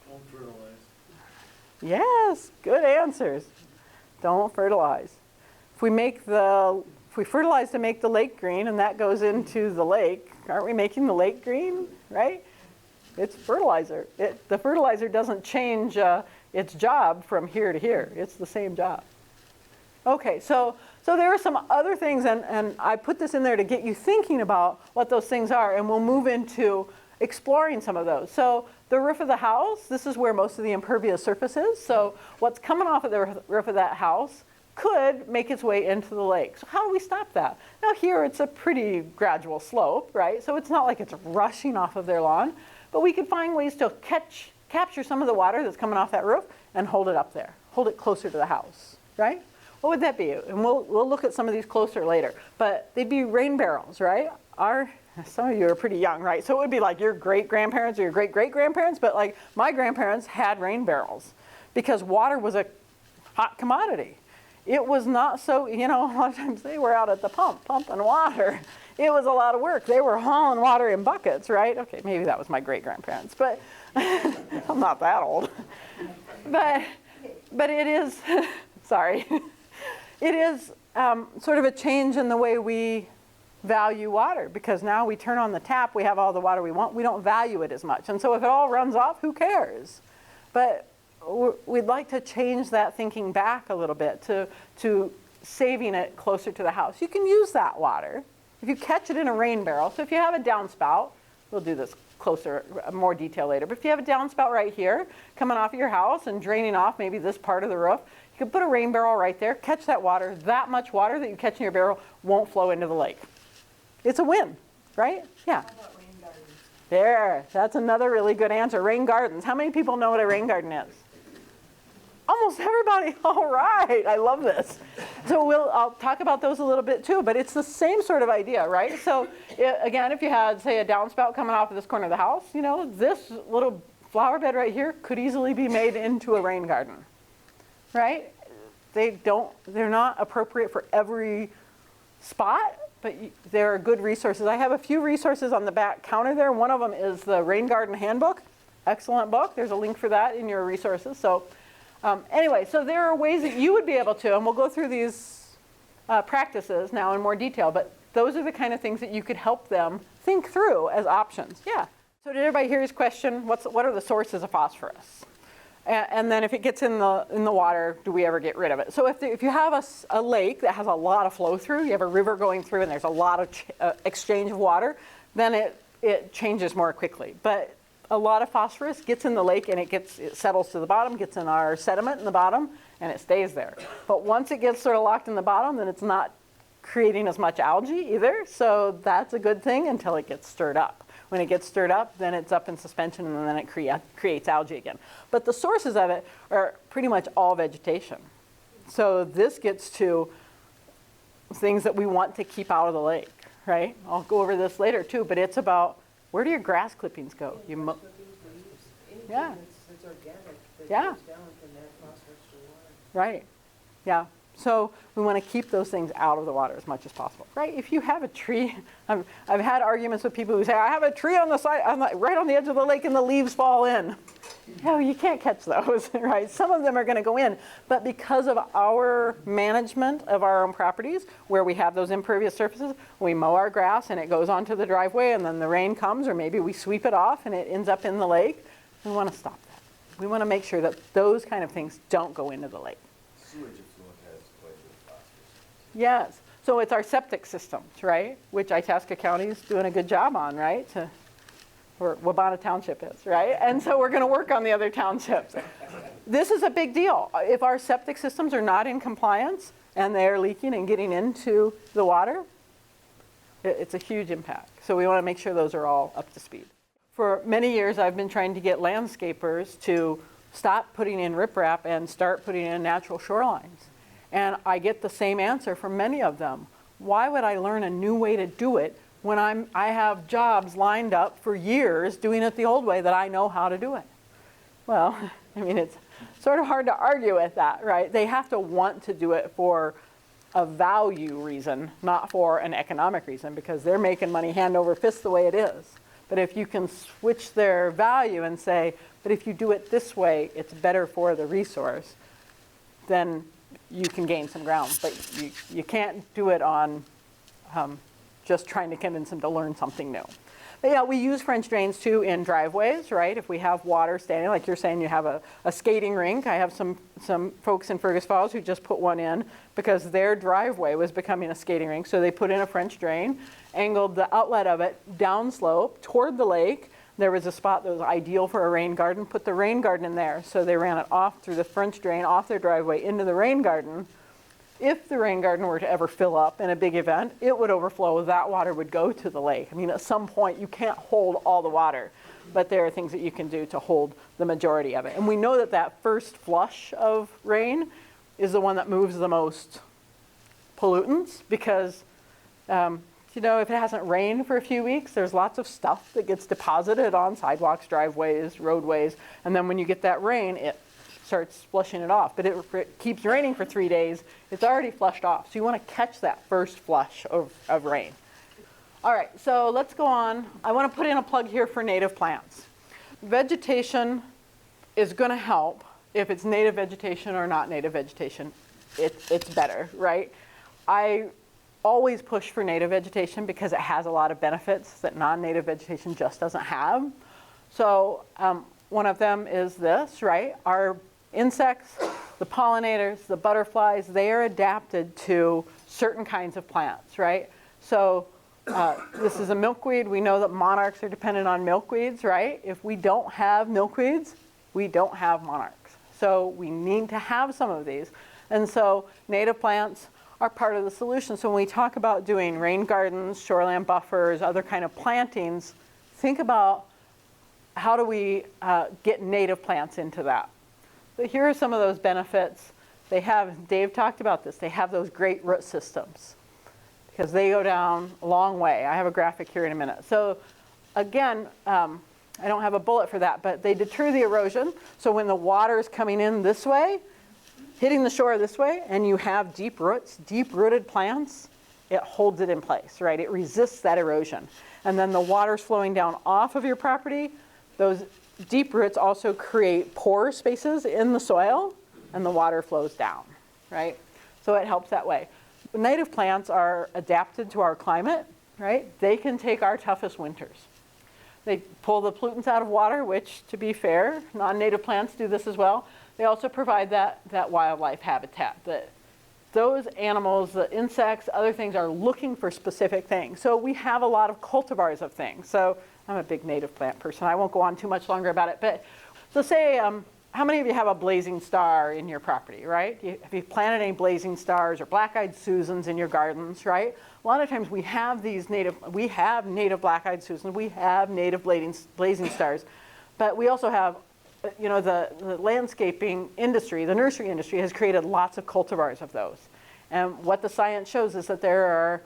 Don't fertilize. Yes, good answers. Don't fertilize. If we fertilize to make the lake green and that goes into the lake, aren't we making the lake green, right? It's fertilizer. The fertilizer doesn't change its job from here to here. It's the same job. Okay, so there are some other things, and I put this in there to get you thinking about what those things are, and we'll move into exploring some of those. So the roof of the house, this is where most of the impervious surface is. So what's coming off of the roof of that house could make its way into the lake. So how do we stop that? Now here it's a pretty gradual slope, right? So it's not like it's rushing off of their lawn, but we could find ways to capture some of the water that's coming off that roof and hold it up there, hold it closer to the house, right? What would that be? And we'll look at some of these closer later, but they'd be rain barrels, right? Some of you are pretty young, right? So it would be like your great-grandparents or your great-great-grandparents, but like my grandparents had rain barrels because water was a hot commodity. It was not so, a lot of times they were out at the pumping water. It was a lot of work. They were hauling water in buckets, right? Okay, maybe that was my great-grandparents, but I'm not that old. But But it is, sorry, it is sort of a change in the way we value water, because now we turn on the tap, we have all the water we want, we don't value it as much. And so if it all runs off, who cares? But we'd like to change that thinking back a little bit to saving it closer to the house. You can use that water if you catch it in a rain barrel. So if you have a downspout, we'll do this closer, more detail later, but if you have a downspout right here coming off of your house and draining off maybe this part of the roof, you can put a rain barrel right there, catch that water. That much water that you catch in your barrel won't flow into the lake. It's a win, right? Yeah. How about rain gardens? There, that's another really good answer. Rain gardens. How many people know what a rain garden is? Almost everybody. All right, I love this. So I'll talk about those a little bit too, but it's the same sort of idea, right? So again, if you had, say, a downspout coming off of this corner of the house, you know, this little flower bed right here could easily be made into a rain garden, right? They're not appropriate for every spot, but there are good resources. I have a few resources on the back counter there. One of them is the Rain Garden Handbook. Excellent book. There's a link for that in your resources. So anyway, so there are ways that you would be able to, and we'll go through these practices now in more detail, but those are the kind of things that you could help them think through as options. Yeah. So did everybody hear his question? What are the sources of phosphorus? And then if it gets in the water, do we ever get rid of it? So if you have a lake that has a lot of flow through, you have a river going through and there's a lot of exchange of water, then it changes more quickly. But a lot of phosphorus gets in the lake and it settles to the bottom, gets in our sediment in the bottom, and it stays there. But once it gets sort of locked in the bottom, then it's not creating as much algae either. So that's a good thing until it gets stirred up. When it gets stirred up, then it's up in suspension and then it creates algae again. But the sources of it are pretty much all vegetation. So this gets to things that we want to keep out of the lake, right? I'll go over this later too, but it's about, where do your grass clippings go? Grass clippings, leaves, anything Yeah. that's organic that Yeah. goes down can add phosphorus to water. Right, yeah. So we want to keep those things out of the water as much as possible, right? If you have a tree, I've had arguments with people who say, I have a tree on the side, right on the edge of the lake and the leaves fall in. No, you can't catch those, right? Some of them are going to go in, but because of our management of our own properties, where we have those impervious surfaces, we mow our grass and it goes onto the driveway and then the rain comes, or maybe we sweep it off and it ends up in the lake. We want to stop that. We want to make sure that those kind of things don't go into the lake. Sewage effluent has quite a bit of phosphorus. Yes, so it's our septic systems, right? Which Itasca County is doing a good job on, right? Or Wabana Township is, right? And so we're going to work on the other townships. This is a big deal. If our septic systems are not in compliance and they're leaking and getting into the water, it's a huge impact. So we want to make sure those are all up to speed. For many years, I've been trying to get landscapers to stop putting in riprap and start putting in natural shorelines. And I get the same answer from many of them. Why would I learn a new way to do it when I have jobs lined up for years doing it the old way that I know how to do it? Well, I mean, it's sort of hard to argue with that, right? They have to want to do it for a value reason, not for an economic reason, because they're making money hand over fist the way it is. But if you can switch their value and say, but if you do it this way, it's better for the resource, then you can gain some ground. But you can't do it on just trying to convince them to learn something new. But yeah, we use French drains too in driveways, right? If we have water standing, like you're saying, you have a skating rink. I have some folks in Fergus Falls who just put one in because their driveway was becoming a skating rink. So they put in a French drain, angled the outlet of it downslope toward the lake. There was a spot that was ideal for a rain garden, put the rain garden in there. So they ran it off through the French drain, off their driveway into the rain garden. If the rain garden were to ever fill up in a big event, it would overflow. That water would go to the lake. I mean, at some point, you can't hold all the water, but there are things that you can do to hold the majority of it. And we know that that first flush of rain is the one that moves the most pollutants because, you know, if it hasn't rained for a few weeks, there's lots of stuff that gets deposited on sidewalks, driveways, roadways, and then when you get that rain, it starts flushing it off. But if it keeps raining for 3 days, it's already flushed off. So you want to catch that first flush of rain. All right, so let's go on. I want to put in a plug here for native plants. Vegetation is going to help if it's native vegetation or not native vegetation, it's better, right? I always push for native vegetation because it has a lot of benefits that non-native vegetation just doesn't have. So one of them is this, right? Our insects, the pollinators, the butterflies, they are adapted to certain kinds of plants, right? So this is a milkweed. We know that monarchs are dependent on milkweeds, right? If we don't have milkweeds, we don't have monarchs. So we need to have some of these. And so native plants are part of the solution. So when we talk about doing rain gardens, shoreland buffers, other kind of plantings, think about how do we get native plants into that. So here are some of those benefits. They have, Dave talked about this, they have those great root systems because they go down a long way. I have a graphic here in a minute. So again, I don't have a bullet for that, but they deter the erosion. So when the water is coming in this way, hitting the shore this way, and you have deep roots, deep-rooted plants, it holds it in place, right? It resists that erosion. And then the water's flowing down off of your property. Those deep roots also create pore spaces in the soil, and the water flows down, right? So it helps that way. Native plants are adapted to our climate, right? They can take our toughest winters. They pull the pollutants out of water, which, to be fair, non-native plants do this as well. They also provide that wildlife habitat. Those animals, the insects, other things are looking for specific things. So we have a lot of cultivars of things. So I'm a big native plant person. I won't go on too much longer about it. But so say, how many of you have a blazing star in your property, right? Have you planted any blazing stars or black-eyed Susans in your gardens, right? A lot of times we have native black-eyed Susans, we have native blazing stars, but we also have, the landscaping industry, the nursery industry has created lots of cultivars of those. And what the science shows is that there are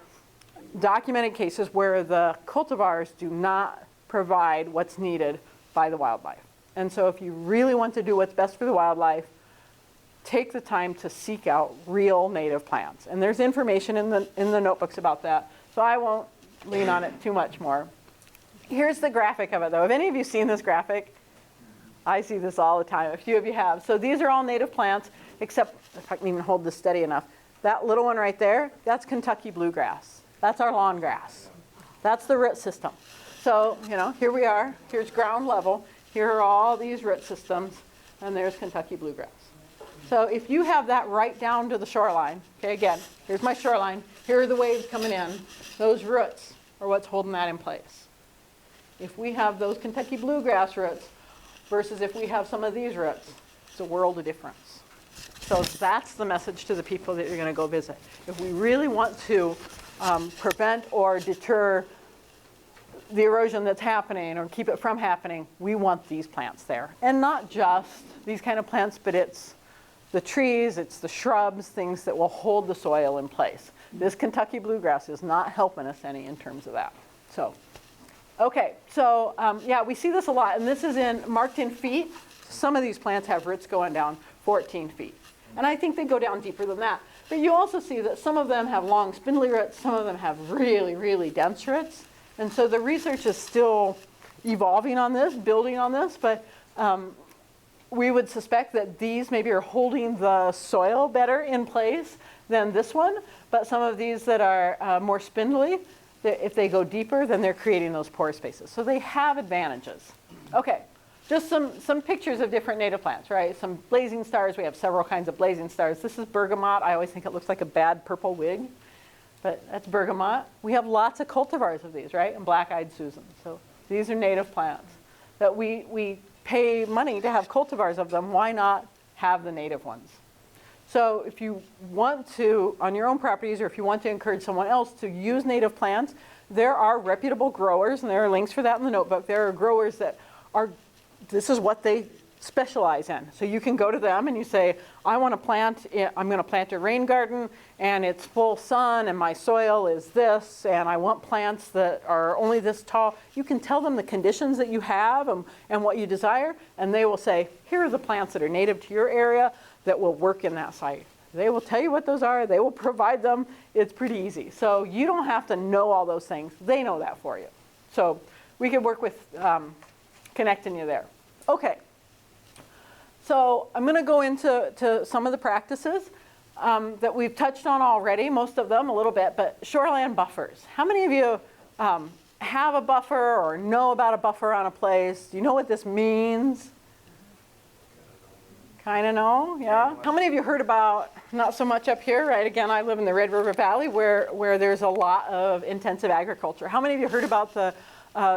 documented cases where the cultivars do not provide what's needed by the wildlife. And so if you really want to do what's best for the wildlife, take the time to seek out real native plants. And there's information in the notebooks about that, so I won't lean on it too much more. Here's the graphic of it, though. Have any of you seen this graphic? I see this all the time. A few of you have. So these are all native plants, except if I can even hold this steady enough. That little one right there, that's Kentucky bluegrass. That's our lawn grass. That's the root system. So, here we are. Here's ground level. Here are all these root systems, and there's Kentucky bluegrass. So if you have that right down to the shoreline, okay, again, here's my shoreline. Here are the waves coming in. Those roots are what's holding that in place. If we have those Kentucky bluegrass roots versus if we have some of these roots, it's a world of difference. So that's the message to the people that you're going to go visit. If we really want to prevent or deter the erosion that's happening or keep it from happening, we want these plants there. And not just these kind of plants, but it's the trees, it's the shrubs, things that will hold the soil in place. This Kentucky bluegrass is not helping us any in terms of that. So, okay, so yeah, we see this a lot, and this is marked in feet. Some of these plants have roots going down 14 feet. And I think they go down deeper than that. But you also see that some of them have long spindly roots, some of them have really, really dense roots. And so the research is still evolving on this, building on this, but we would suspect that these maybe are holding the soil better in place than this one, but some of these that are more spindly, if they go deeper, then they're creating those pore spaces. So they have advantages. Okay, just some pictures of different native plants, right? Some blazing stars, we have several kinds of blazing stars. This is bergamot. I always think it looks like a bad purple wig, but that's bergamot. We have lots of cultivars of these, right? And black-eyed Susan. So these are native plants that we pay money to have cultivars of them. Why not have the native ones? So if you want to, on your own properties, or if you want to encourage someone else to use native plants, there are reputable growers, and there are links for that in the notebook. There are growers that are, this is what they specialize in. So you can go to them and you say, I'm going to plant a rain garden, and it's full sun, and my soil is this, and I want plants that are only this tall. You can tell them the conditions that you have and what you desire, and they will say, here are the plants that are native to your area that will work in that site. They will tell you what those are. They will provide them. It's pretty easy. So you don't have to know all those things. They know that for you. So we can work with connecting you there. Okay. So I'm going to go into some of the practices that we've touched on already, most of them a little bit, but shoreland buffers. How many of you have a buffer or know about a buffer on a place? Do you know what this means? Kind of know, yeah? How many of you heard about, not so much up here, right? Again, I live in the Red River Valley where there's a lot of intensive agriculture. How many of you heard about the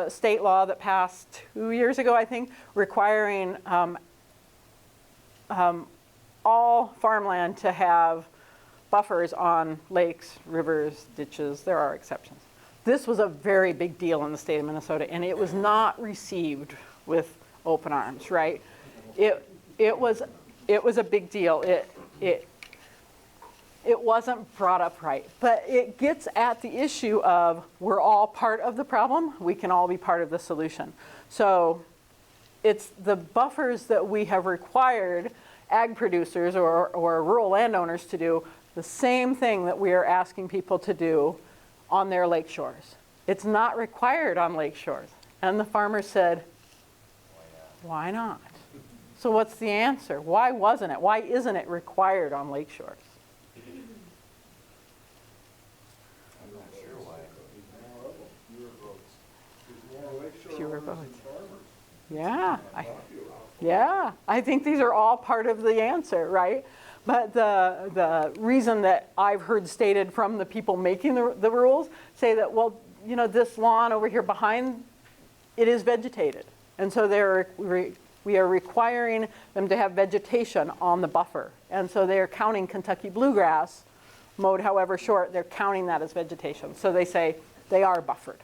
state law that passed 2 years ago, I think, requiring all farmland to have buffers on lakes, rivers, ditches? There are exceptions. This was a very big deal in the state of Minnesota, and it was not received with open arms, right? It was a big deal. It wasn't brought up right, but it gets at the issue of we're all part of the problem. We can all be part of the solution. So it's the buffers that we have required ag producers or rural landowners to do the same thing that we are asking people to do on their lake shores. It's not required on lake shores. And the farmer said, why not? So what's the answer? Why wasn't it? Why isn't it required on lake shores? I'm not sure why. Fewer votes. Yeah, I think these are all part of the answer, right? But the reason that I've heard stated from the people making the rules say that, well, you know, this lawn over here behind, it is vegetated. And so we are requiring them to have vegetation on the buffer. And so they're counting Kentucky bluegrass, mowed however short, they're counting that as vegetation. So they say they are buffered.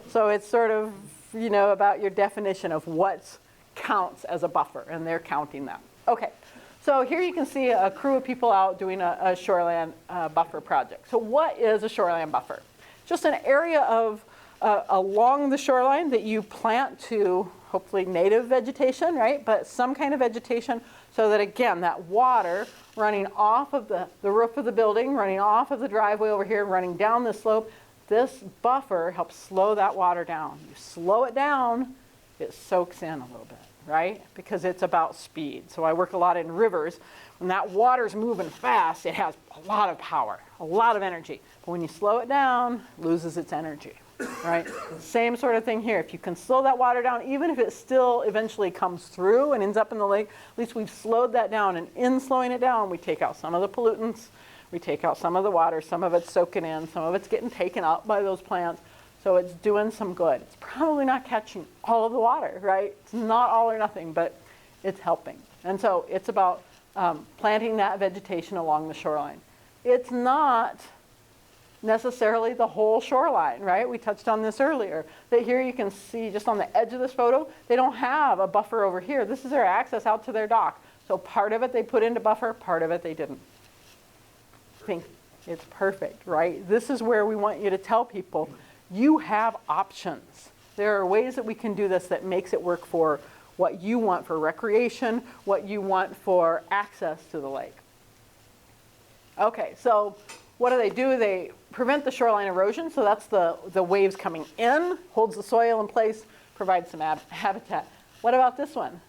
So it's sort of, you know, about your definition of what counts as a buffer, and they're counting that. Okay, so here you can see a crew of people out doing a shoreland buffer project. So what is a shoreland buffer? Just an area of along the shoreline that you plant to hopefully native vegetation, right? But some kind of vegetation so that, again, that water running off of the roof of the building, running off of the driveway over here, running down the slope, this buffer helps slow that water down. You slow it down, it soaks in a little bit, right? Because it's about speed. So I work a lot in rivers. When that water's moving fast, it has a lot of power, a lot of energy. But when you slow it down, it loses its energy, right? Same sort of thing here. If you can slow that water down, even if it still eventually comes through and ends up in the lake, at least we've slowed that down. And in slowing it down, we take out some of the pollutants, we take out some of the water, some of it's soaking in, some of it's getting taken up by those plants. So it's doing some good. It's probably not catching all of the water, right? It's not all or nothing, but it's helping. And so it's about planting that vegetation along the shoreline. It's not necessarily the whole shoreline, right? We touched on this earlier. That here you can see just on the edge of this photo, they don't have a buffer over here. This is their access out to their dock. So part of it they put into buffer, part of it they didn't. I think it's perfect, right? This is where we want you to tell people, you have options. There are ways that we can do this that makes it work for what you want for recreation, what you want for access to the lake. Okay, so what do? They prevent the shoreline erosion, so that's the waves coming in, holds the soil in place, provides some habitat. What about this one?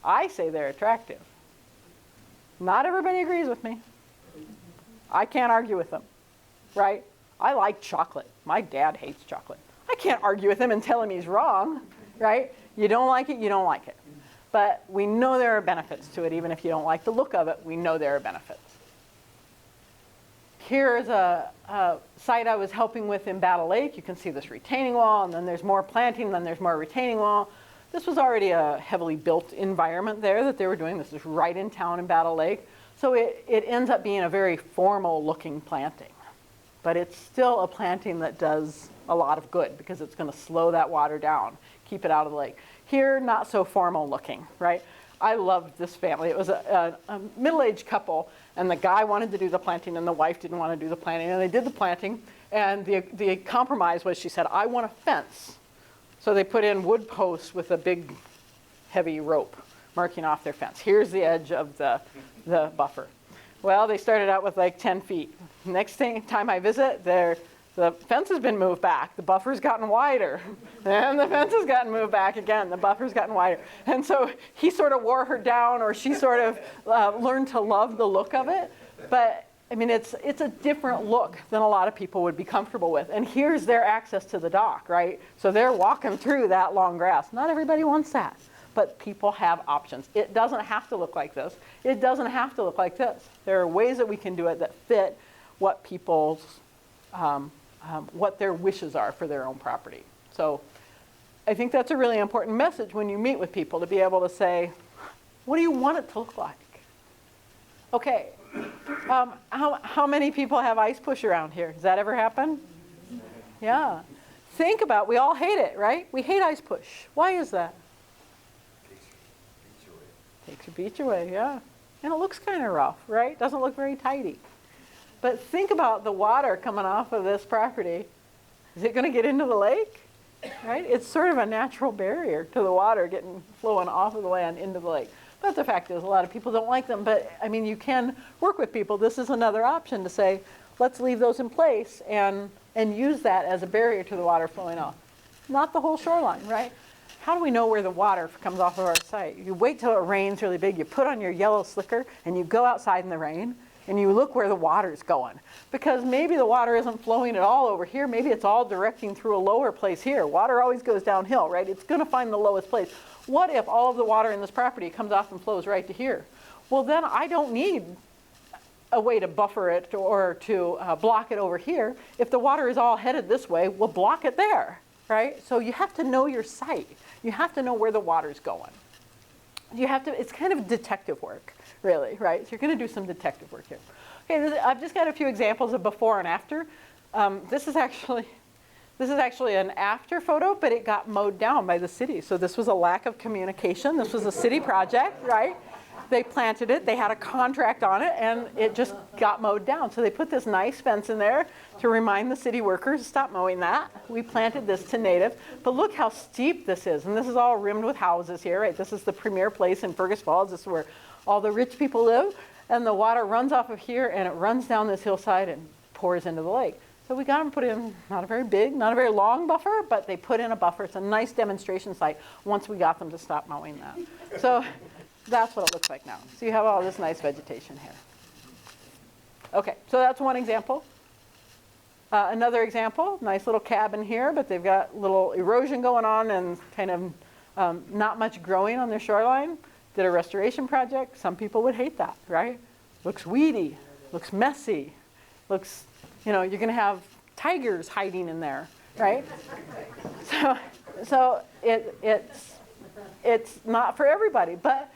I say they're attractive. Not everybody agrees with me. I can't argue with them, right? I like chocolate. My dad hates chocolate. I can't argue with him and tell him he's wrong, right? You don't like it, you don't like it. But we know there are benefits to it, even if you don't like the look of it, we know there are benefits. Here's a site I was helping with in Battle Lake. You can see this retaining wall, and then there's more planting, then there's more retaining wall. This was already a heavily built environment there that they were doing. This is right in town in Battle Lake. So it ends up being a very formal looking planting. But it's still a planting that does a lot of good because it's going to slow that water down, keep it out of the lake. Here, not so formal looking, right? I loved this family. It was a middle-aged couple, and the guy wanted to do the planting, and the wife didn't want to do the planting, and they did the planting, and the compromise was, she said, I want a fence. So they put in wood posts with a big, heavy rope marking off their fence. Here's the edge of the buffer. Well, they started out with like 10 feet. Next time I visit, they're The fence has been moved back, the buffer's gotten wider, and the fence has gotten moved back again, the buffer's gotten wider. And so he sort of wore her down, or she sort of learned to love the look of it. But I mean, it's a different look than a lot of people would be comfortable with. And here's their access to the dock, right? So they're walking through that long grass. Not everybody wants that, but people have options. It doesn't have to look like this. It doesn't have to look like this. There are ways that we can do it that fit what people's what their wishes are for their own property. So I think that's a really important message when you meet with people, to be able to say, what do you want it to look like? Okay, how many people have ice push around here? Does that ever happen? Yeah. Think about, we all hate it, right? We hate ice push. Why is that? Takes your beach away, yeah. And it looks kind of rough, right? Doesn't look very tidy. But think about the water coming off of this property. Is it going to get into the lake? Right? It's sort of a natural barrier to the water flowing off of the land into the lake. But the fact is, a lot of people don't like them. But I mean, you can work with people. This is another option to say, let's leave those in place and use that as a barrier to the water flowing off. Not the whole shoreline, right? How do we know where the water comes off of our site? You wait till it rains really big, you put on your yellow slicker, and you go outside in the rain, and you look where the water's going. Because maybe the water isn't flowing at all over here. Maybe it's all directing through a lower place here. Water always goes downhill, right? It's going to find the lowest place. What if all of the water in this property comes off and flows right to here? Well, then I don't need a way to buffer it or to block it over here. If the water is all headed this way, we'll block it there, right? So you have to know your site. You have to know where the water's going. You have to, it's kind of detective work, really, right? So you're going to do some detective work here. Okay, I've just got a few examples of before and after. This is actually an after photo, but it got mowed down by the city. So this was a lack of communication. This was a city project, right? They planted it, they had a contract on it, and it just got mowed down. So they put this nice fence in there to remind the city workers to stop mowing that. We planted this to native, but look how steep this is. And this is all rimmed with houses here, right? This is the premier place in Fergus Falls. This is where all the rich people live. And the water runs off of here, and it runs down this hillside and pours into the lake. So we got them put in, not a very big, not a very long buffer, but they put in a buffer. It's a nice demonstration site once we got them to stop mowing that. So that's what it looks like now. So you have all this nice vegetation here. Okay, so that's one example. Another example, nice little cabin here, but they've got little erosion going on and kind of not much growing on their shoreline. Did a restoration project. Some people would hate that, right? Looks weedy, looks messy, looks, you know, you're going to have tigers hiding in there, right? So it's not for everybody. But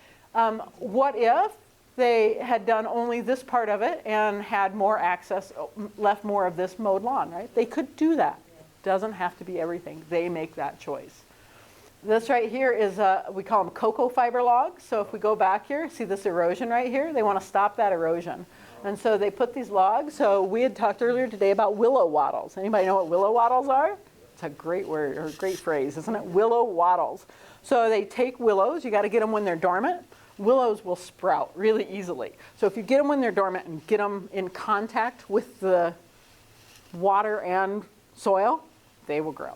what if they had done only this part of it and had more access, left more of this mowed lawn, right? They could do that. Doesn't have to be everything. They make that choice. This right here is, we call them cocoa fiber logs. So if we go back here, see this erosion right here? They want to stop that erosion. And so they put these logs. So we had talked earlier today about willow wattles. Anybody know what willow wattles are? It's a great word, or a great phrase, isn't it? Willow wattles. So they take willows. You got to get them when they're dormant. Willows will sprout really easily. So if you get them when they're dormant and get them in contact with the water and soil, they will grow.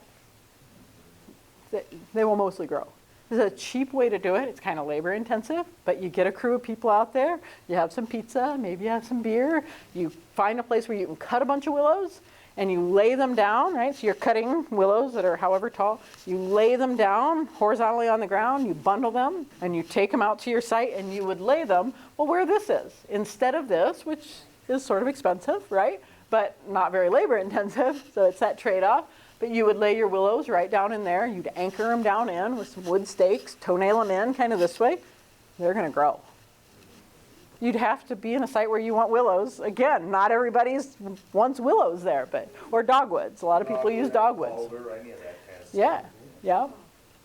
They will mostly grow. This is a cheap way to do it. It's kind of labor intensive, but you get a crew of people out there, you have some pizza, maybe you have some beer, you find a place where you can cut a bunch of willows and you lay them down, right? So you're cutting willows that are however tall. You lay them down horizontally on the ground, you bundle them, and you take them out to your site and you would lay them, well, where this is. Instead of this, which is sort of expensive, right? But not very labor intensive, so it's that trade-off. But you would lay your willows right down in there. You'd anchor them down in with some wood stakes, toenail them in kind of this way. They're going to grow. You'd have to be in a site where you want willows. Again, not everybody wants willows there, or dogwoods. A lot of people use dogwoods. Boulder, any of that kind of stuff. Yeah, yeah.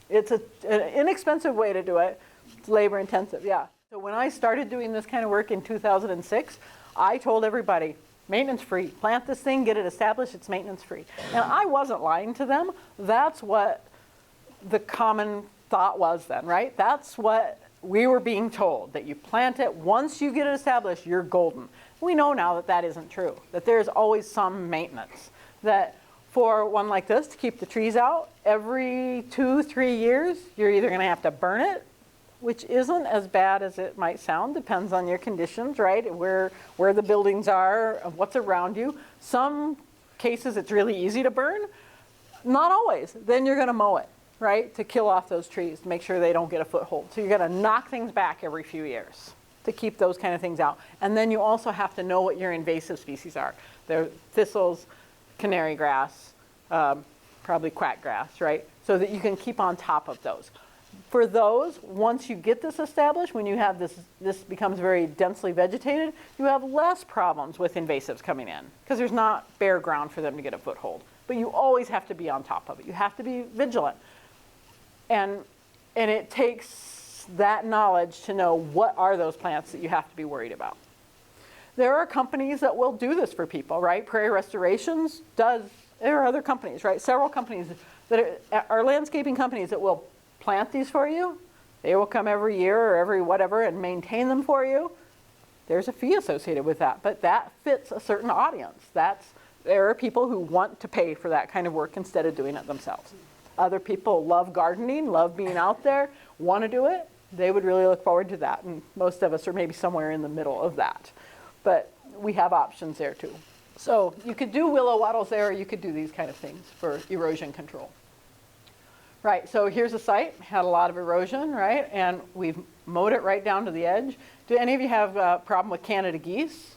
It's an inexpensive way to do it. It's labor intensive, yeah. So when I started doing this kind of work in 2006, I told everybody, maintenance free. Plant this thing, get it established, it's maintenance free. And I wasn't lying to them. That's what the common thought was then, right? That's what we were being told, that you plant it, once you get it established, you're golden. We know now that that isn't true, that there's always some maintenance. that for one like this, to keep the trees out, every 2-3 years, you're either going to have to burn it, which isn't as bad as it might sound, depends on your conditions, right? Where the buildings are, what's around you. Some cases it's really easy to burn, not always. Then you're going to mow it, right? To kill off those trees, to make sure they don't get a foothold. So you're going to knock things back every few years to keep those kind of things out. And then you also have to know what your invasive species are. They're thistles, canary grass, probably quackgrass, right? So that you can keep on top of those. For those, once you get this established, when you have this becomes very densely vegetated, you have less problems with invasives coming in because there's not bare ground for them to get a foothold. But you always have to be on top of it. You have to be vigilant. And it takes that knowledge to know what are those plants that you have to be worried about. There are companies that will do this for people, right? Prairie Restorations does. There are other companies, right? Several companies that are landscaping companies that will plant these for you. They will come every year or every whatever and maintain them for you. There's a fee associated with that, but that fits a certain audience. There are people who want to pay for that kind of work instead of doing it themselves. Other people love gardening, love being out there, want to do it. They would really look forward to that, and most of us are maybe somewhere in the middle of that. But we have options there too. So you could do willow wattles there, or you could do these kind of things for erosion control. Right, so here's a site, had a lot of erosion, right? And we've mowed it right down to the edge. Do any of you have a problem with Canada geese?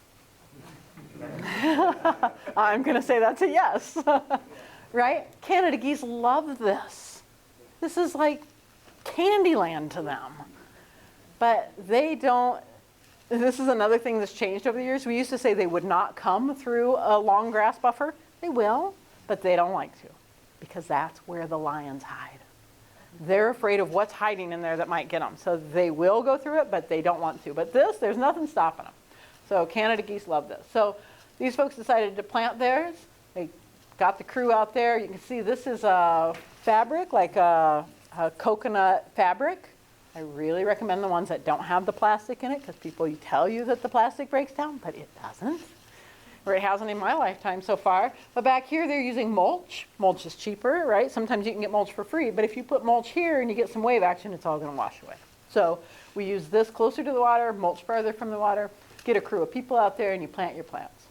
I'm gonna say that's a yes, right? Canada geese love this. This is like Candyland to them. But they don't, this is another thing that's changed over the years. We used to say they would not come through a long grass buffer. They will, but they don't like to because that's where the lions hide. They're afraid of what's hiding in there that might get them. So they will go through it, but they don't want to. But this, there's nothing stopping them. So Canada geese love this. So these folks decided to plant theirs. They got the crew out there. You can see this is a fabric, like a coconut fabric. I really recommend the ones that don't have the plastic in it because people tell you that the plastic breaks down, but it doesn't. Or it hasn't in my lifetime so far. But back here they're using mulch. Mulch is cheaper, right? Sometimes you can get mulch for free, but if you put mulch here and you get some wave action, it's all going to wash away. So we use this closer to the water, mulch farther from the water, get a crew of people out there and you plant your plants.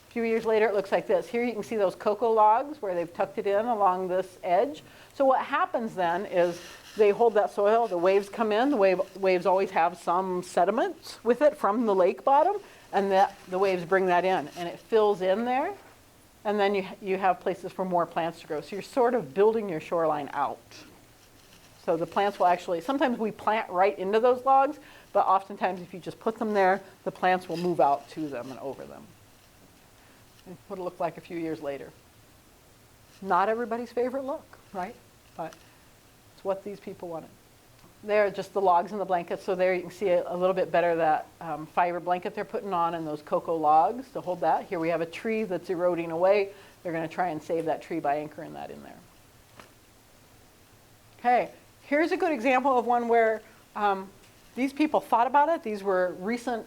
A few years later it looks like this. Here you can see those cocoa logs where they've tucked it in along this edge. So what happens then is they hold that soil, the waves come in, the waves always have some sediment with it from the lake bottom, and the waves bring that in, and it fills in there, and then you have places for more plants to grow. So you're sort of building your shoreline out. So the plants will actually, sometimes we plant right into those logs, but oftentimes if you just put them there, the plants will move out to them and over them. And what it'll look like a few years later. Not everybody's favorite look, right? But it's what these people wanted. There are just the logs and the blankets. So there you can see a little bit better that fiber blanket they're putting on and those cocoa logs to hold that. Here we have a tree that's eroding away. They're going to try and save that tree by anchoring that in there. Okay, here's a good example of one where these people thought about it. These were recent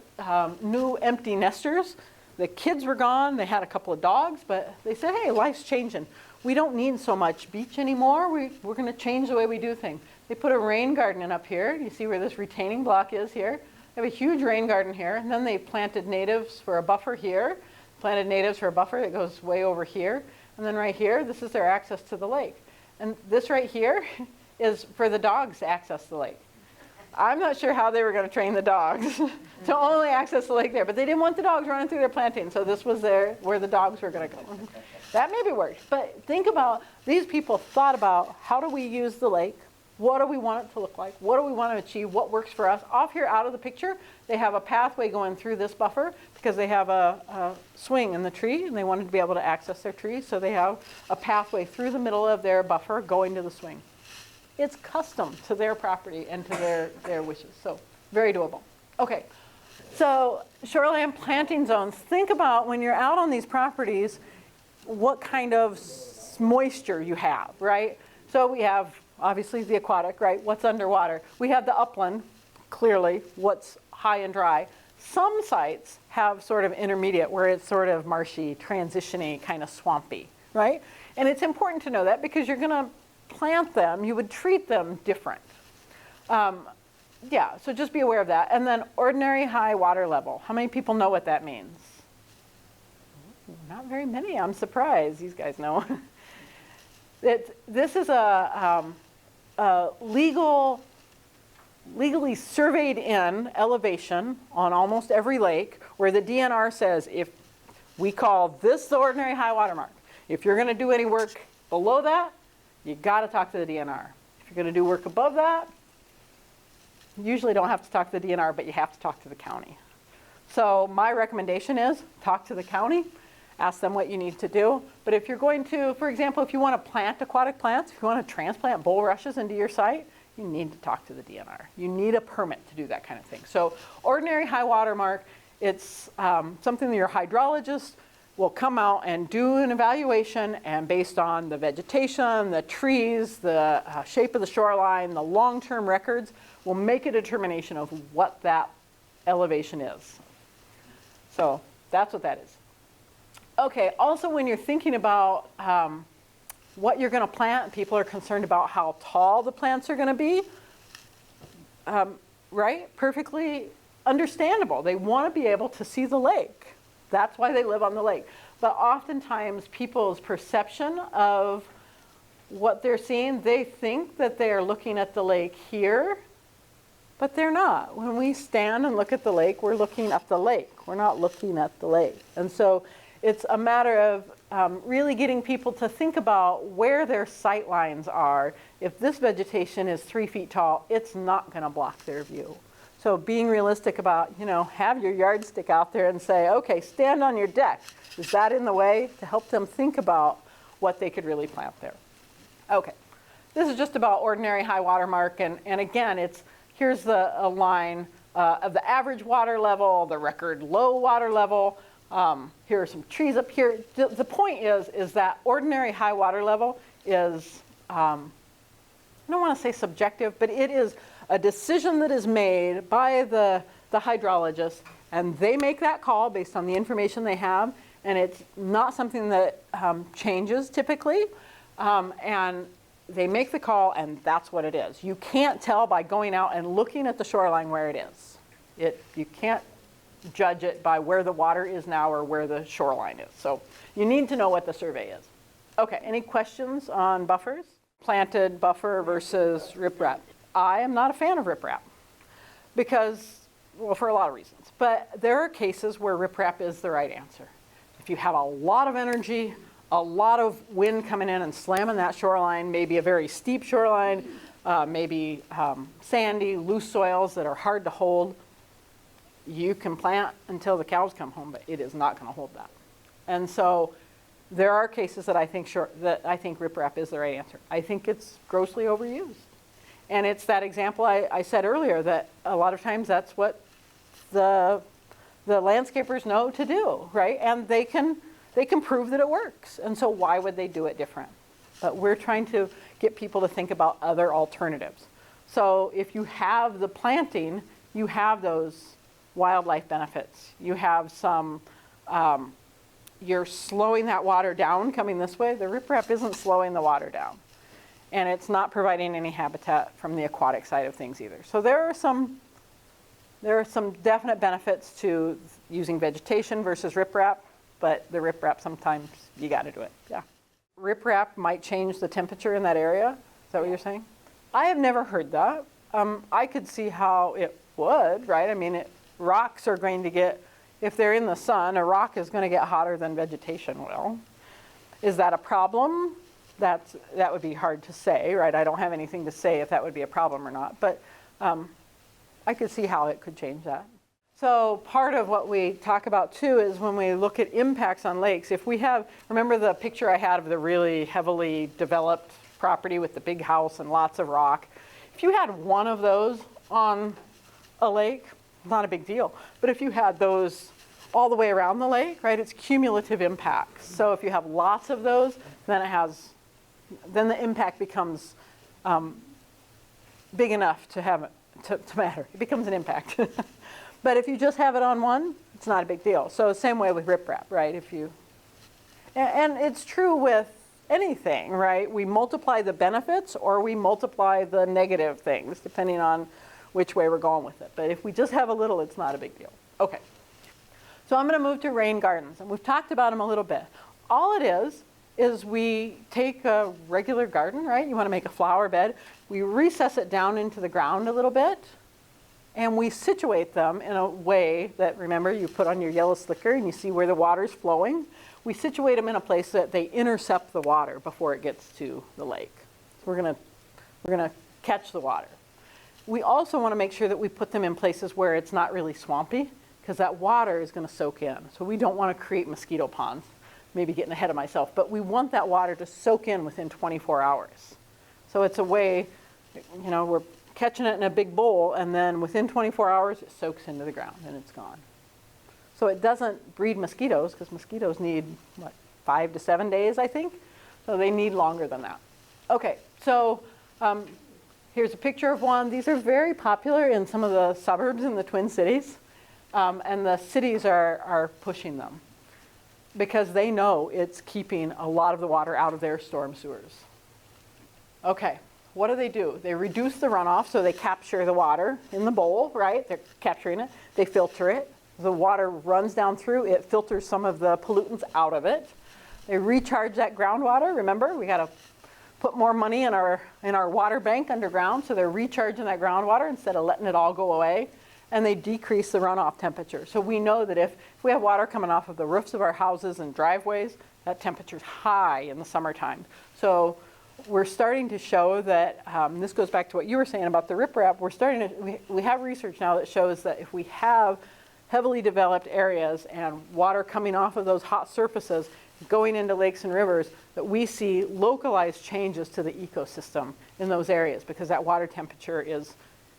new empty nesters. The kids were gone. They had a couple of dogs, but they said, hey, life's changing. We don't need so much beach anymore. We're going to change the way we do things. They put a rain garden in up here. You see where this retaining block is here? They have a huge rain garden here. And then they planted natives for a buffer here. Planted natives for a buffer that goes way over here. And then right here, this is their access to the lake. And this right here is for the dogs to access the lake. I'm not sure how they were going to train the dogs to only access the lake there. But they didn't want the dogs running through their planting. So this was where the dogs were going to go. That maybe worked. But think about, these people thought about how do we use the lake? What do we want it to look like? What do we want to achieve? What works for us? Off here out of the picture, they have a pathway going through this buffer because they have a swing in the tree and they wanted to be able to access their tree. So they have a pathway through the middle of their buffer going to the swing. It's custom to their property and to their wishes. So very doable. Okay, so shoreland planting zones. Think about when you're out on these properties, what kind of moisture you have, right? So we have obviously the aquatic, right? What's underwater? We have the upland, clearly, what's high and dry. Some sites have sort of intermediate where it's sort of marshy, transition-y, kind of swampy. right? And it's important to know that because you're going to plant them, you would treat them different. Yeah, so just be aware of that. And then ordinary high water level. How many people know what that means? Not very many. I'm surprised. These guys know. This is a legally surveyed in elevation on almost every lake where the DNR says if we call this the ordinary high water mark. If you're going to do any work below that, you got to talk to the DNR. If you're going to do work above that, you usually don't have to talk to the DNR, but you have to talk to the county. So my recommendation is talk to the county, ask them what you need to do. But if you're going to, for example, if you want to plant aquatic plants, if you want to transplant bulrushes into your site, you need to talk to the DNR. You need a permit to do that kind of thing. So ordinary high water mark, it's something that your hydrologist will come out and do an evaluation, and based on the vegetation, the trees, the shape of the shoreline, the long-term records, will make a determination of what that elevation is. So that's what that is. Okay, also when you're thinking about what you're going to plant, people are concerned about how tall the plants are going to be, right? Perfectly understandable. They want to be able to see the lake. That's why they live on the lake. But oftentimes people's perception of what they're seeing, they think that they are looking at the lake here, but they're not. When we stand and look at the lake, we're looking at the lake. We're not looking at the lake. And so it's a matter of really getting people to think about where their sight lines are. If this vegetation is 3 feet tall, it's not going to block their view. So being realistic about, have your yardstick out there and say, okay, stand on your deck. Is that in the way? To help them think about what they could really plant there. Okay, this is just about ordinary high water mark. And again, here's a line of the average water level, the record low water level. Here are some trees up here. The point is that ordinary high water level is, I don't want to say subjective, but it is a decision that is made by the hydrologist, and they make that call based on the information they have, and it's not something that changes typically, and they make the call, and that's what it is. You can't tell by going out and looking at the shoreline where it is. You can't judge it by where the water is now or where the shoreline is. So you need to know what the survey is. Okay, any questions on buffers? Planted buffer versus riprap. I am not a fan of riprap because, well, for a lot of reasons. But there are cases where riprap is the right answer. If you have a lot of energy, a lot of wind coming in and slamming that shoreline, maybe a very steep shoreline, maybe sandy, loose soils that are hard to hold, you can plant until the cows come home, but it is not going to hold that. And so there are cases that I think riprap is the right answer. I think it's grossly overused. And it's that example I said earlier that a lot of times that's what the landscapers know to do, right? And they can prove that it works. And so why would they do it different? But we're trying to get people to think about other alternatives. So if you have the planting, you have those wildlife benefits. You have some, you're slowing that water down coming this way. The riprap isn't slowing the water down. And it's not providing any habitat from the aquatic side of things either. So there are some definite benefits to using vegetation versus riprap, but the riprap sometimes you got to do it. Yeah. Riprap might change the temperature in that area. Is that what you're saying? I have never heard that. I could see how it would, right? I mean, rocks are going to get, if they're in the sun, a rock is going to get hotter than vegetation will. Is that a problem? That would be hard to say, right? I don't have anything to say if that would be a problem or not, but I could see how it could change that. So part of what we talk about too is when we look at impacts on lakes, if we have, remember the picture I had of the really heavily developed property with the big house and lots of rock? If you had one of those on a lake, not a big deal, but if you had those all the way around the lake, right, it's cumulative impacts. So if you have lots of those, then the impact becomes big enough to have to matter. It becomes an impact. But if you just have it on one, it's not a big deal. So same way with riprap, right? And it's true with anything, right? We multiply the benefits or we multiply the negative things, depending on which way we're going with it. But if we just have a little, it's not a big deal. Okay. So I'm going to move to rain gardens, and we've talked about them a little bit. All it is we take a regular garden, right? You want to make a flower bed. We recess it down into the ground a little bit, and we situate them in a way that, remember, you put on your yellow slicker and you see where the water's flowing. We situate them in a place that they intercept the water before it gets to the lake. So we're gonna catch the water. We also want to make sure that we put them in places where it's not really swampy, because that water is going to soak in. So we don't want to create mosquito ponds. Maybe getting ahead of myself, but we want that water to soak in within 24 hours. So it's a way, you know, we're catching it in a big bowl, and then within 24 hours it soaks into the ground and it's gone. So it doesn't breed mosquitoes, because mosquitoes need, what, 5 to 7 days, I think? So they need longer than that. Okay, so here's a picture of one. These are very popular in some of the suburbs in the Twin Cities, and the cities are pushing them because they know it's keeping a lot of the water out of their storm sewers. Okay, what do? They reduce the runoff, so they capture the water in the bowl, right? They're capturing it. They filter it. The water runs down through, it filters some of the pollutants out of it. They recharge that groundwater. Remember, we got to put more money in our water bank underground, so they're recharging that groundwater instead of letting it all go away. And they decrease the runoff temperature. So we know that if we have water coming off of the roofs of our houses and driveways, that temperature's high in the summertime. So we're starting to show that, this goes back to what you were saying about the riprap, we have research now that shows that if we have heavily developed areas and water coming off of those hot surfaces going into lakes and rivers, that we see localized changes to the ecosystem in those areas because that water temperature is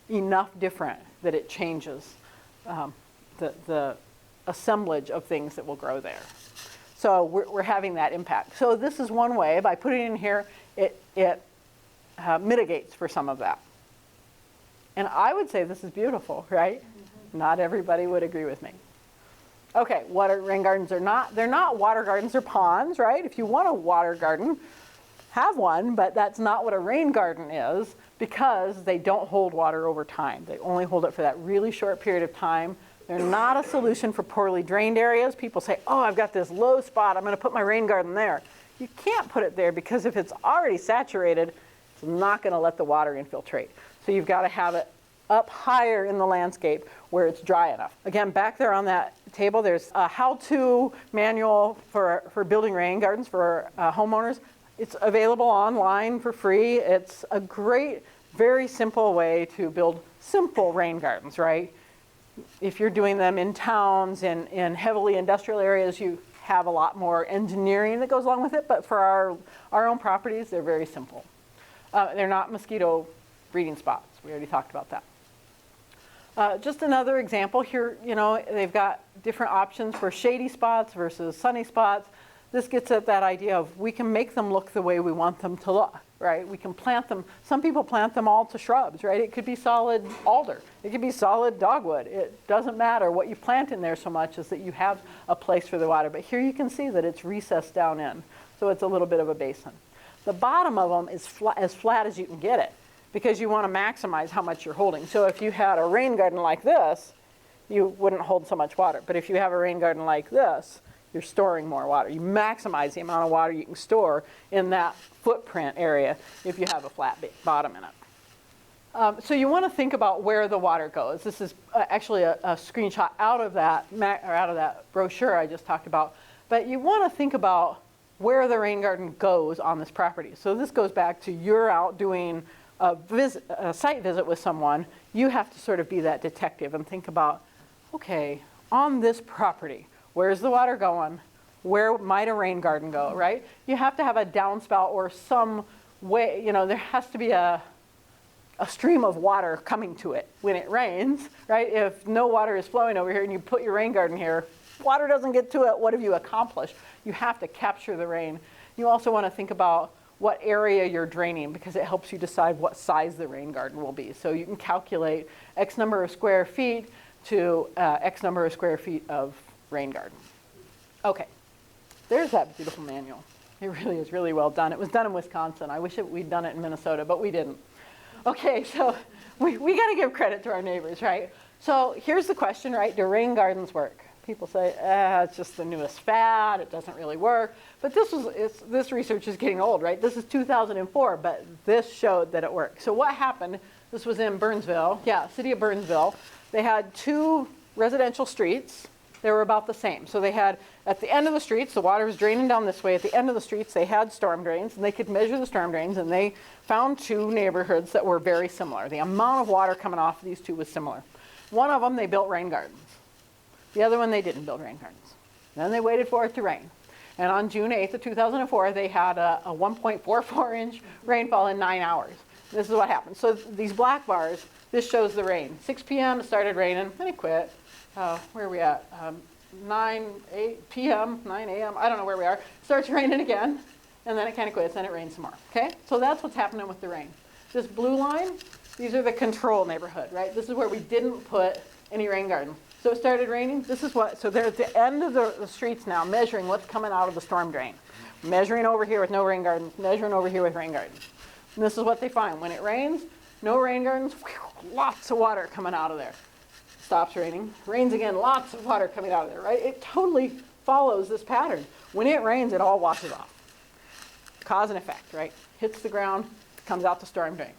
enough different that it changes the assemblage of things that will grow there. So we're having that impact. So this is one way. By putting it in here, it mitigates for some of that. And I would say this is beautiful, right? Not everybody would agree with me. Okay, what rain gardens are not? They're not water gardens, they're ponds, right? If you want a water garden, have one, but that's not what a rain garden is because they don't hold water over time. They only hold it for that really short period of time. They're not a solution for poorly drained areas. People say, oh, I've got this low spot, I'm going to put my rain garden there. You can't put it there because if it's already saturated, it's not going to let the water infiltrate. So you've got to have it up higher in the landscape where it's dry enough. Again, back there on that table, there's a how-to manual for building rain gardens for homeowners. It's available online for free. It's a great, very simple way to build simple rain gardens, right? If you're doing them in towns and in heavily industrial areas, you have a lot more engineering that goes along with it, but for our own properties, they're very simple. They're not mosquito breeding spots. We already talked about that. Just another example here, you know, they've got different options for shady spots versus sunny spots. This gets at that idea of we can make them look the way we want them to look, right? We can plant them. Some people plant them all to shrubs, right? It could be solid alder. It could be solid dogwood. It doesn't matter what you plant in there so much as that you have a place for the water. But here you can see that it's recessed down in. So it's a little bit of a basin. The bottom of them is as flat as you can get it, because you want to maximize how much you're holding. So if you had a rain garden like this, you wouldn't hold so much water. But if you have a rain garden like this, you're storing more water. You maximize the amount of water you can store in that footprint area if you have a flat bottom in it. So you want to think about where the water goes. This is actually a screenshot out of that brochure I just talked about. But you want to think about where the rain garden goes on this property. So this goes back to you're out doing a site visit with someone. You have to sort of be that detective and think about, okay, on this property, where's the water going? Where might a rain garden go, right? You have to have a downspout or some way, you know, there has to be a stream of water coming to it when it rains, right? If no water is flowing over here and you put your rain garden here, water doesn't get to it, what have you accomplished? You have to capture the rain. You also want to think about what area you're draining because it helps you decide what size the rain garden will be. So you can calculate X number of square feet to X number of square feet of rain garden. Okay, There's that beautiful manual. It really is really well done. It was done in Wisconsin. I wish we'd done it in Minnesota, but we didn't. Okay, so we got to give credit to our neighbors, right? So here's the question, right? Do rain gardens work? People say, it's just the newest fad. It doesn't really work. But this research is getting old, right? This is 2004, but this showed that it worked. So what happened? This was in Burnsville. Yeah, city of Burnsville. They had 2 residential streets. They were about the same. So they had, at the end of the streets, the water was draining down this way. At the end of the streets, they had storm drains, and they could measure the storm drains, and they found 2 neighborhoods that were very similar. The amount of water coming off of these 2 was similar. One of them, they built rain gardens. The other one, they didn't build rain gardens. Then they waited for it to rain. And on June 8th of 2004, they had a 1.44 inch rainfall in 9 hours. This is what happened. So these black bars, this shows the rain. 6 p.m. it started raining, then it quit. Where are we at? 8 p.m., 9 a.m., I don't know where we are. Starts raining again, and then it kind of quits, then it rains some more, okay? So that's what's happening with the rain. This blue line, these are the control neighborhood, right? This is where we didn't put any rain garden. So it started raining, this is what, so they're at the end of the streets now, measuring what's coming out of the storm drain. Measuring over here with no rain gardens, measuring over here with rain gardens. And this is what they find. When it rains, no rain gardens, whew, lots of water coming out of there. Stops raining, rains again, lots of water coming out of there, right? It totally follows this pattern. When it rains, it all washes off. Cause and effect, right? Hits the ground, comes out the storm drain.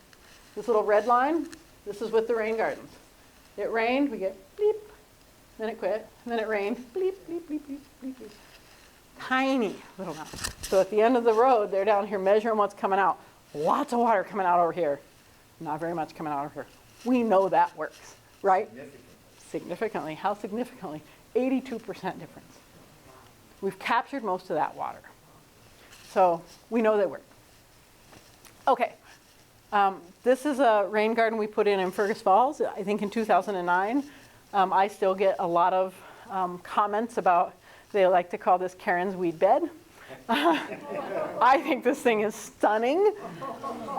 This little red line, this is with the rain gardens. It rained, we get bleep, then it quit, and then it rained, bleep, bleep, bleep, bleep, bleep, bleep. Tiny little amount. So at the end of the road, they're down here measuring what's coming out. Lots of water coming out over here. Not very much coming out over here. We know that works, right? Significantly. How significantly? 82% difference. We've captured most of that water. So we know they work. Okay. This is a rain garden we put in Fergus Falls, I think in 2009. I still get a lot of comments about, they like to call this Karen's weed bed. I think this thing is stunning.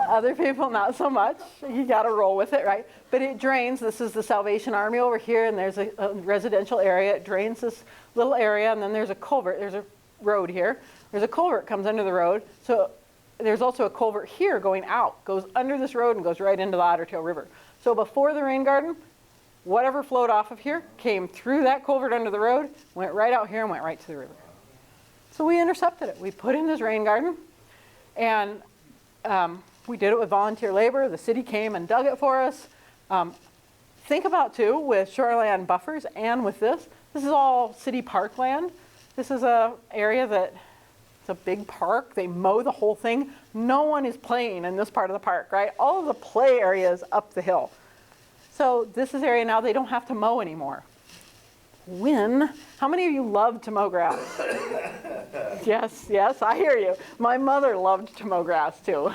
Other people, not so much. You got to roll with it, right? But it drains. This is the Salvation Army over here, and there's a residential area. It drains this little area, and then there's a culvert. There's a road here. There's a culvert comes under the road. So there's also a culvert here going out, goes under this road and goes right into the Otter Tail River. So before the rain garden, whatever flowed off of here came through that culvert under the road, went right out here and went right to the river. So we intercepted it. We put in this rain garden, and we did it with volunteer labor. The city came and dug it for us. Think about, too, with shoreland buffers and with this is all city parkland. This is an area that it's a big park. They mow the whole thing. No one is playing in this part of the park, right? All of the play area is up the hill. So this is area now they don't have to mow anymore. How many of you love to mow grass? Yes, I hear you. My mother loved to mow grass too.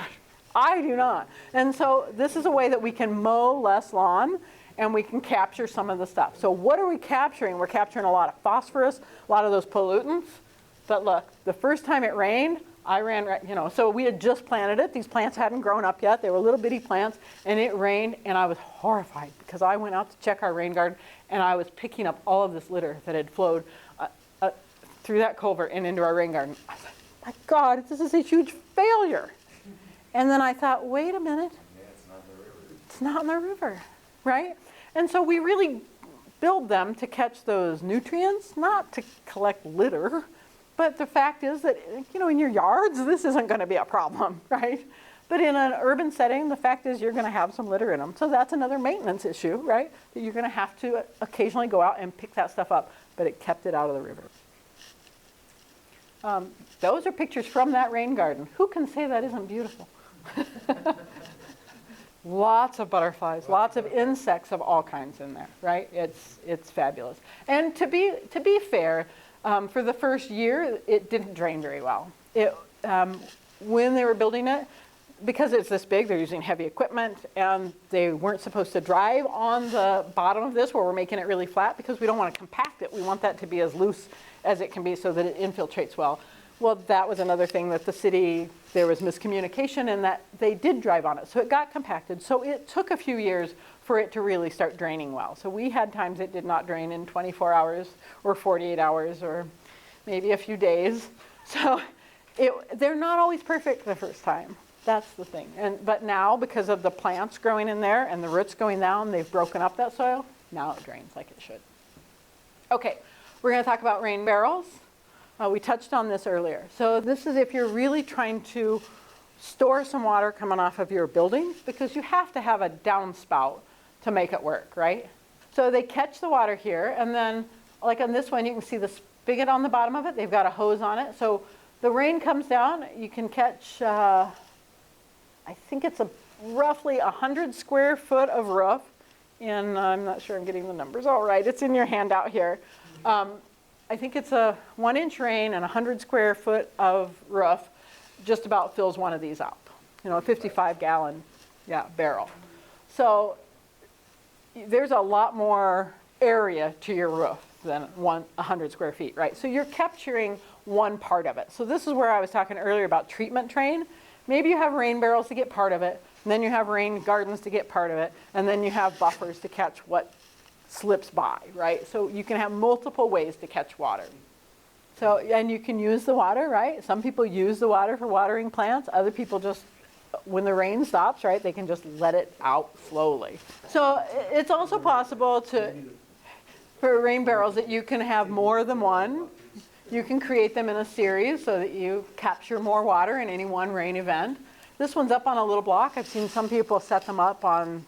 I do not. And so this is a way that we can mow less lawn and we can capture some of the stuff. So what are we capturing? We're capturing a lot of phosphorus, a lot of those pollutants. But look, the first time it rained, I ran, so we had just planted it. These plants hadn't grown up yet. They were little bitty plants, and it rained, and I was horrified because I went out to check our rain garden, and I was picking up all of this litter that had flowed through that culvert and into our rain garden. I thought, my God, this is a huge failure. And then I thought, wait a minute. Yeah, it's not in the river. It's not in the river, right? And so we really build them to catch those nutrients, not to collect litter. But the fact is that, in your yards, this isn't going to be a problem, right? But in an urban setting, the fact is you're going to have some litter in them. So that's another maintenance issue, right? That you're going to have to occasionally go out and pick that stuff up, but it kept it out of the river. Those are pictures from that rain garden. Who can say that isn't beautiful? Lots of butterflies, lots of insects of all kinds in there, right? It's fabulous. And to be fair, for the first year, it didn't drain very well. When they were building it, because it's this big, they're using heavy equipment, and they weren't supposed to drive on the bottom of this where we're making it really flat because we don't want to compact it. We want that to be as loose as it can be so that it infiltrates well. Well, that was another thing that the city, there was miscommunication in that they did drive on it. So it got compacted. So it took a few years for it to really start draining well. So we had times it did not drain in 24 hours or 48 hours or maybe a few days. So they're not always perfect the first time. That's the thing. But now, because of the plants growing in there and the roots going down, they've broken up that soil. Now it drains like it should. Okay, we're going to talk about rain barrels. We touched on this earlier. So this is if you're really trying to store some water coming off of your buildings, because you have to have a downspout to make it work, right? So they catch the water here, and then like on this one, you can see the spigot on the bottom of it. They've got a hose on it. So the rain comes down, you can catch, I think it's roughly 100 square foot of roof. And I'm not sure I'm getting the numbers all right. It's in your handout here. I think it's a 1-inch rain and 100 square foot of roof just about fills one of these up. You know, a 55-gallon barrel. So there's a lot more area to your roof than 100 square feet, right? So you're capturing one part of it. So this is where I was talking earlier about treatment train. Maybe you have rain barrels to get part of it, and then you have rain gardens to get part of it, and then you have buffers to catch what slips by, right? So you can have multiple ways to catch water. So, and you can use the water, right? Some people use the water for watering plants. Other people just, when the rain stops, right, they can just let it out slowly. So it's also possible for rain barrels that you can have more than one. You can create them in a series so that you capture more water in any one rain event. This one's up on a little block. I've seen some people set them up on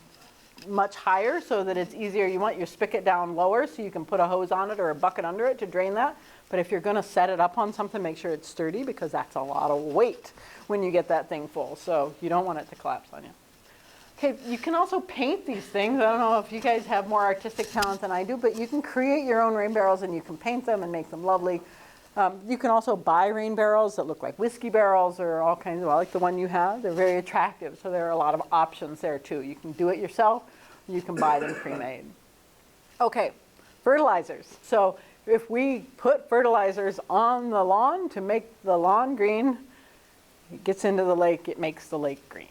much higher so that it's easier. You want your spigot down lower so you can put a hose on it or a bucket under it to drain that. But if you're going to set it up on something, make sure it's sturdy, because that's a lot of weight when you get that thing full. So you don't want it to collapse on you. Okay, you can also paint these things. I don't know if you guys have more artistic talent than I do, but you can create your own rain barrels and you can paint them and make them lovely. You can also buy rain barrels that look like whiskey barrels or all kinds of, like the one you have. They're very attractive, so there are a lot of options there too. You can do it yourself, you can buy them pre-made. Okay, fertilizers. So if we put fertilizers on the lawn to make the lawn green, it gets into the lake, it makes the lake green,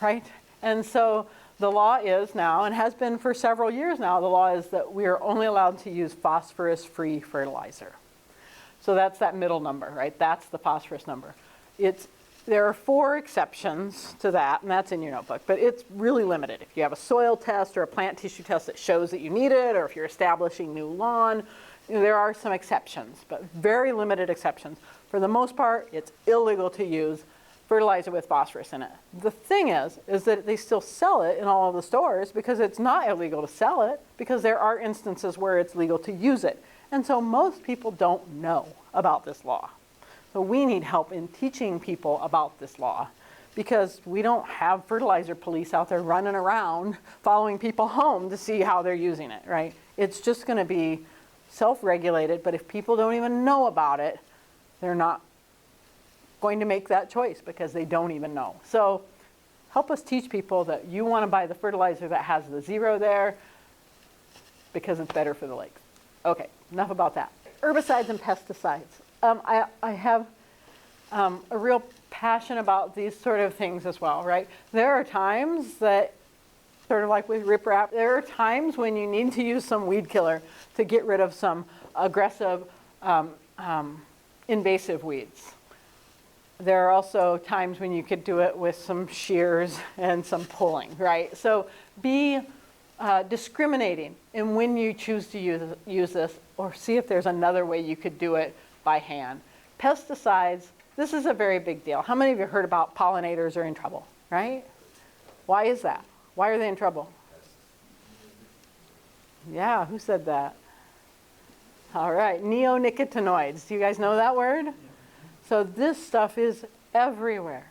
right? And so the law is now, and has been for several years now, the law is that we are only allowed to use phosphorus-free fertilizer. So that's that middle number, right? That's the phosphorus number. There are 4 exceptions to that, and that's in your notebook, but it's really limited. If you have a soil test or a plant tissue test that shows that you need it, or if you're establishing new lawn, there are some exceptions, but very limited exceptions. For the most part, it's illegal to use fertilizer with phosphorus in it. The thing is that they still sell it in all of the stores because it's not illegal to sell it, because there are instances where it's legal to use it. And so most people don't know about this law. So we need help in teaching people about this law, because we don't have fertilizer police out there running around following people home to see how they're using it, right? It's just going to be self-regulated, but if people don't even know about it, they're not going to make that choice because they don't even know. So help us teach people that you want to buy the fertilizer that has the 0 there because it's better for the lakes. Okay, enough about that. Herbicides and pesticides. I have a real passion about these sort of things as well, right? There are times that, sort of like with riprap, there are times when you need to use some weed killer to get rid of some aggressive invasive weeds. There are also times when you could do it with some shears and some pulling, right? So be discriminating in when you choose to use this, or see if there's another way you could do it by hand. Pesticides, this is a very big deal. How many of you heard about pollinators are in trouble, right? Why is that? Why are they in trouble? Yeah, who said that? All right, neonicotinoids. Do you guys know that word? So this stuff is everywhere.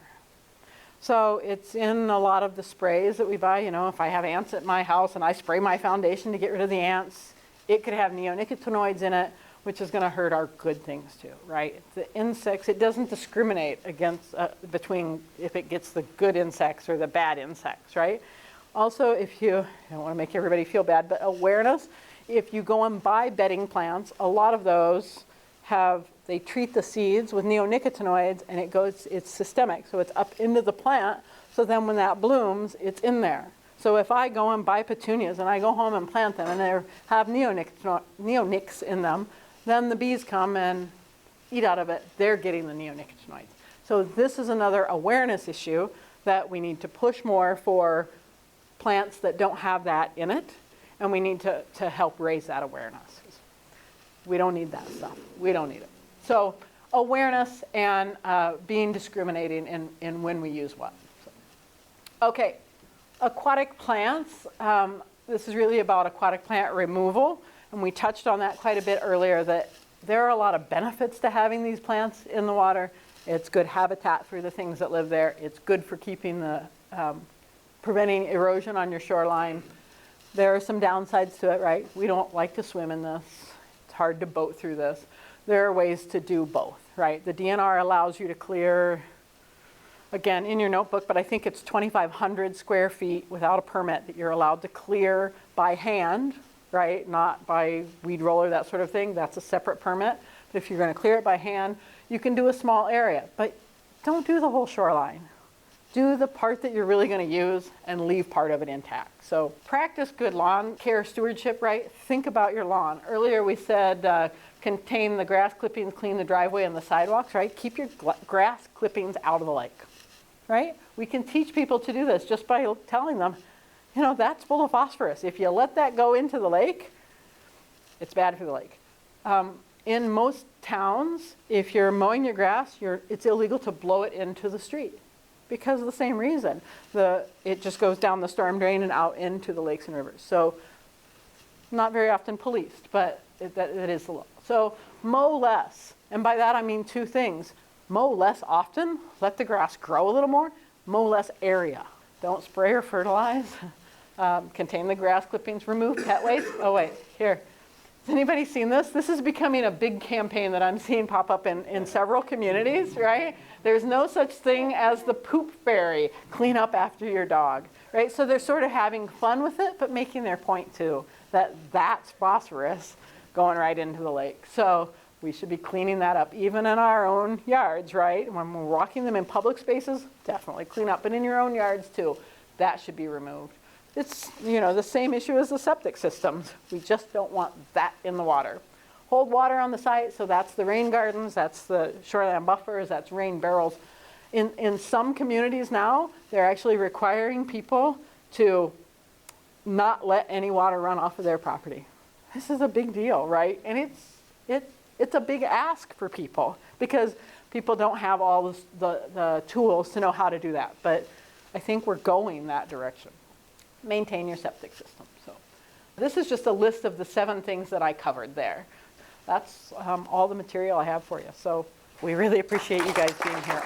So it's in a lot of the sprays that we buy. You know, if I have ants at my house and I spray my foundation to get rid of the ants, it could have neonicotinoids in it, which is going to hurt our good things too, right? The insects, it doesn't discriminate against between if it gets the good insects or the bad insects, right? Also, if you, I don't want to make everybody feel bad, but awareness, if you go and buy bedding plants, a lot of those they treat the seeds with neonicotinoids, and it's systemic, so it's up into the plant, so then when that blooms, it's in there. So if I go and buy petunias and I go home and plant them and they have neonics in them, then the bees come and eat out of it, they're getting the neonicotinoids. So this is another awareness issue that we need to push more for plants that don't have that in it, and we need to help raise that awareness. We don't need that stuff. We don't need it. So awareness and being discriminating in when we use what. So. Okay, aquatic plants. This is really about aquatic plant removal, and we touched on that quite a bit earlier, that there are a lot of benefits to having these plants in the water. It's good habitat for the things that live there. It's good for keeping the, preventing erosion on your shoreline. There are some downsides to it, right? We don't like to swim in this. It's hard to boat through this. There are ways to do both, right? The DNR allows you to clear, again, in your notebook, but I think it's 2,500 square feet without a permit that you're allowed to clear by hand, right? Not by weed roller, that sort of thing. That's a separate permit. But if you're going to clear it by hand, you can do a small area, but don't do the whole shoreline. Do the part that you're really going to use and leave part of it intact. So practice good lawn care stewardship, right? Think about your lawn. Earlier we said contain the grass clippings, clean the driveway and the sidewalks, right? Keep your grass clippings out of the lake, right? We can teach people to do this just by telling them, you know, that's full of phosphorus. If you let that go into the lake, it's bad for the lake. In most towns, if you're mowing your grass, it's illegal to blow it into the street because of the same reason. It just goes down the storm drain and out into the lakes and rivers. So not very often policed, but that is the law. So mow less. And by that I mean two things. Mow less often, let the grass grow a little more. Mow less area. Don't spray or fertilize. Contain the grass clippings, remove pet waste. Oh wait, here. Has anybody seen this? This is becoming a big campaign that I'm seeing pop up in several communities, right? There's no such thing as the poop fairy, clean up after your dog, right? So they're sort of having fun with it, but making their point too, that that's phosphorus going right into the lake. So we should be cleaning that up, even in our own yards, right? When we're walking them in public spaces, definitely clean up, but in your own yards too, that should be removed. It's, you know, the same issue as the septic systems. We just don't want that in the water. Hold water on the site, so that's the rain gardens, that's the shoreland buffers, that's rain barrels. In some communities now, they're actually requiring people to not let any water run off of their property. This is a big deal, right? And it's a big ask for people because people don't have all the tools to know how to do that. But I think we're going that direction. Maintain your septic system. So this is just a list of the 7 things that I covered there. That's all the material I have for you. So we really appreciate you guys being here.